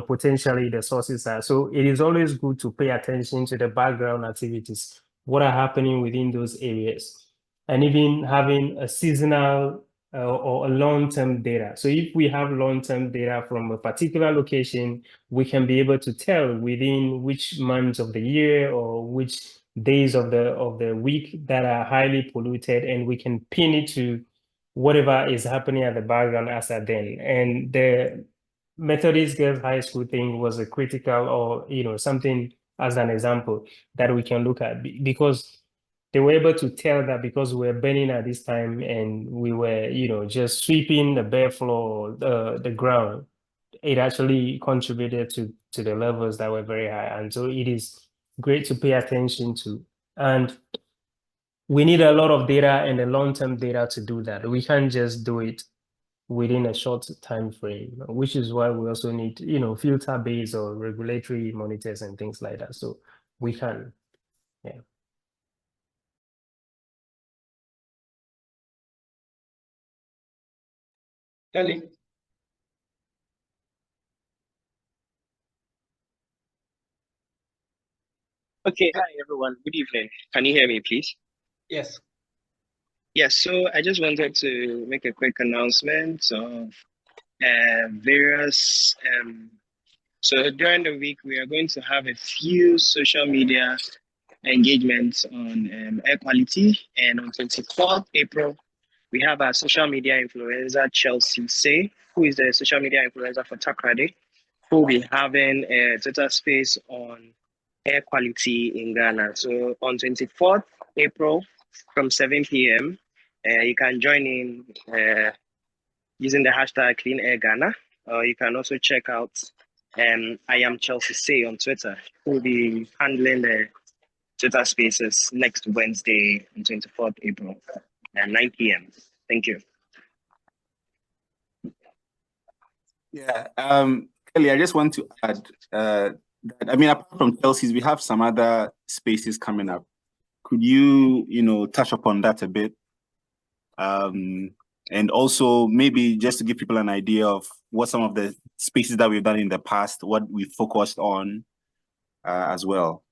potentially the sources are. So it is always good to pay attention to the background activities, what are happening within those areas, and even having a seasonal or a long-term data. So if we have long-term data from a particular location, we can be able to tell within which months of the year or which days of the week that are highly polluted, and we can pin it to whatever is happening at the background as at then. And the Methodist Girls High School thing was a critical, or something as an example that we can look at, because they were able to tell that because we were burning at this time and we were, just sweeping the bare floor, the ground, it actually contributed to the levels that were very high. And so it is great to pay attention to. And we need a lot of data and a long-term data to do that. We can't just do it within a short time frame, which is why we also need, filter-based or regulatory monitors and things like that. So we can, yeah. Kelly. Okay, hi everyone. Good evening. Can you hear me, please? Yes. Yes, so I just wanted to make a quick announcement of various. So during the week, we are going to have a few social media engagements on air quality, and on 24th April, We have our social media influencer, Chelsea Say, who is the social media influencer for Takrade, who will be having a Twitter space on air quality in Ghana. So on 24th April from 7 p.m., you can join in using the hashtag Clean Air Ghana. You can also check out I am Chelsea Say on Twitter, who will be handling the Twitter spaces next Wednesday on 24th April at 9 p.m. Thank you. Yeah, Kelly, I just want to add that, I mean, apart from Chelsea's, we have some other spaces coming up. Could you, touch upon that a bit? And also maybe just to give people an idea of what some of the spaces that we've done in the past, what we focused on as well.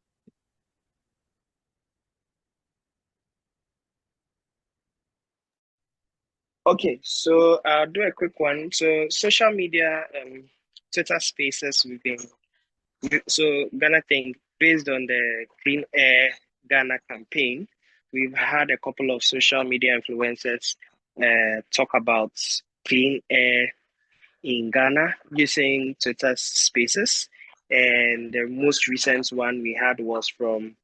Okay, so I'll do a quick one. So social media, Twitter spaces, so GhanaThink, based on the Clean Air Ghana campaign, we've had a couple of social media influencers talk about clean air in Ghana using Twitter spaces. And the most recent one we had was from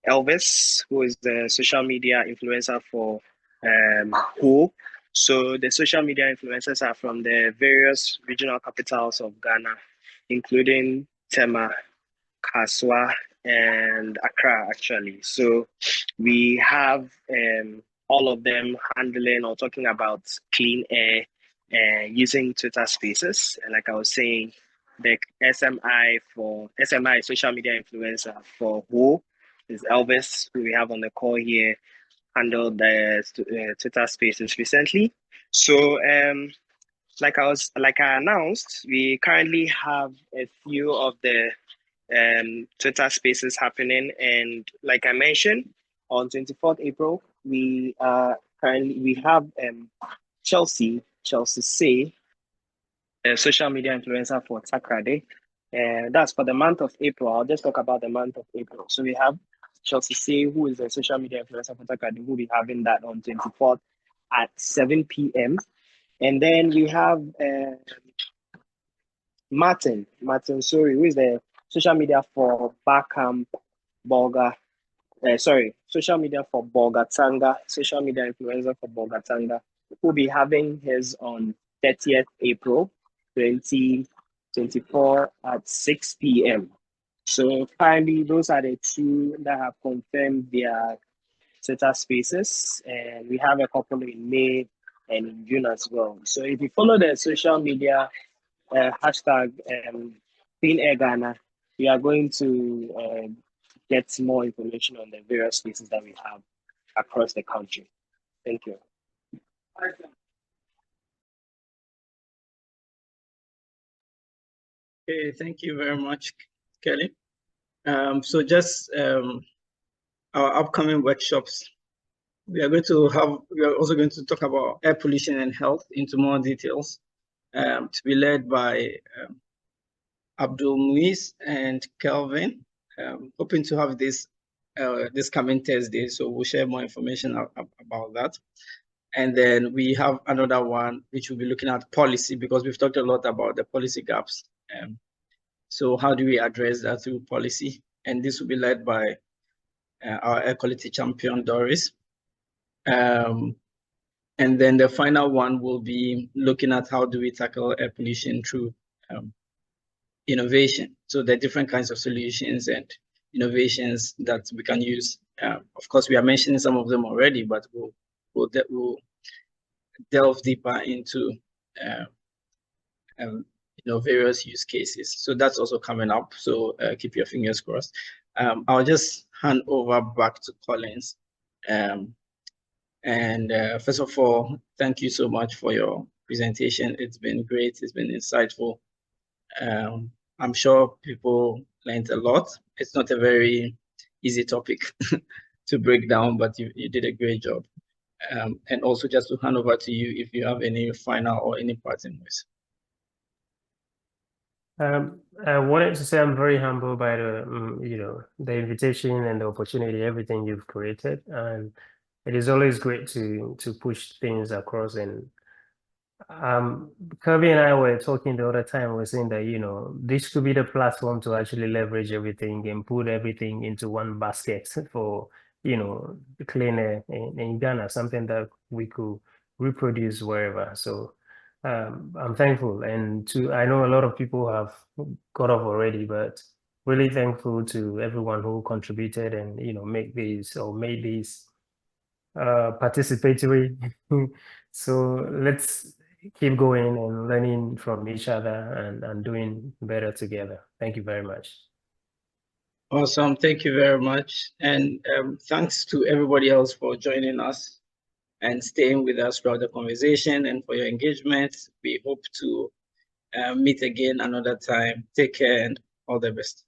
Elvis, who is the social media influencer for Ho. So the social media influencers are from the various regional capitals of Ghana, including Tema, Kaswa, and Accra, actually. So we have all of them handling or talking about clean air using Twitter spaces. And like I was saying, the SMI social media influencer for Ho is Elvis, who we have on the call here, handled the Twitter spaces recently. So like I announced, we currently have a few of the Twitter spaces happening, and like I mentioned, on 24th April, we have Chelsea Say, a social media influencer for Takrade. That's for the month of April. I'll just talk about the month of April. So we have Chelsea Say, who is a social media influencer for Takrade, who will be having that on 24th at 7 p.m. And then we have Martin, sorry, who is the social media for Barcamp, social media for Bolgatanga, social media influencer for Bolgatanga, who will be having his on 30th April 2024 at 6 p.m. So finally, those are the two that have confirmed their Twitter spaces, and we have a couple in May and in June as well. So if you follow the social media hashtag Clean Air Ghana, we are going to get more information on the various spaces that we have across the country. Thank you. Okay, thank you very much, Kelly. So just our upcoming workshops, we are also going to talk about air pollution and health into more details, to be led by Abdul Muiz and Kelvin. Hoping to have this coming Thursday, so we'll share more information about that. And then we have another one which will be looking at policy, because we've talked a lot about the policy gaps. So how do we address that through policy? And this will be led by our air quality champion, Doris. And then the final one will be looking at how do we tackle air pollution through innovation. So there are different kinds of solutions and innovations that we can use. Of course, we are mentioning some of them already, but we'll delve deeper into various use cases. So that's also coming up. So keep your fingers crossed. I'll just hand over back to Collins. First of all, thank you so much for your presentation. It's been great. It's been insightful. I'm sure people learned a lot. It's not a very easy topic to break down, but you did a great job. And also just to hand over to you if you have any final or any parting words. I wanted to say I'm very humbled by the invitation and the opportunity, everything you've created. And it is always great to push things across. And Kirby and I were talking the other time. We're saying that, you know, this could be the platform to actually leverage everything and put everything into one basket for, you know, the clean air in Ghana, something that we could reproduce wherever. So I'm thankful. And I know a lot of people have got off already, but really thankful to everyone who contributed and, you know, made these participatory. So let's keep going and learning from each other and doing better together. Thank you very much. Awesome. Thank you very much. And thanks to everybody else for joining us and staying with us throughout the conversation and for your engagement. We hope to meet again another time. Take care and all the best.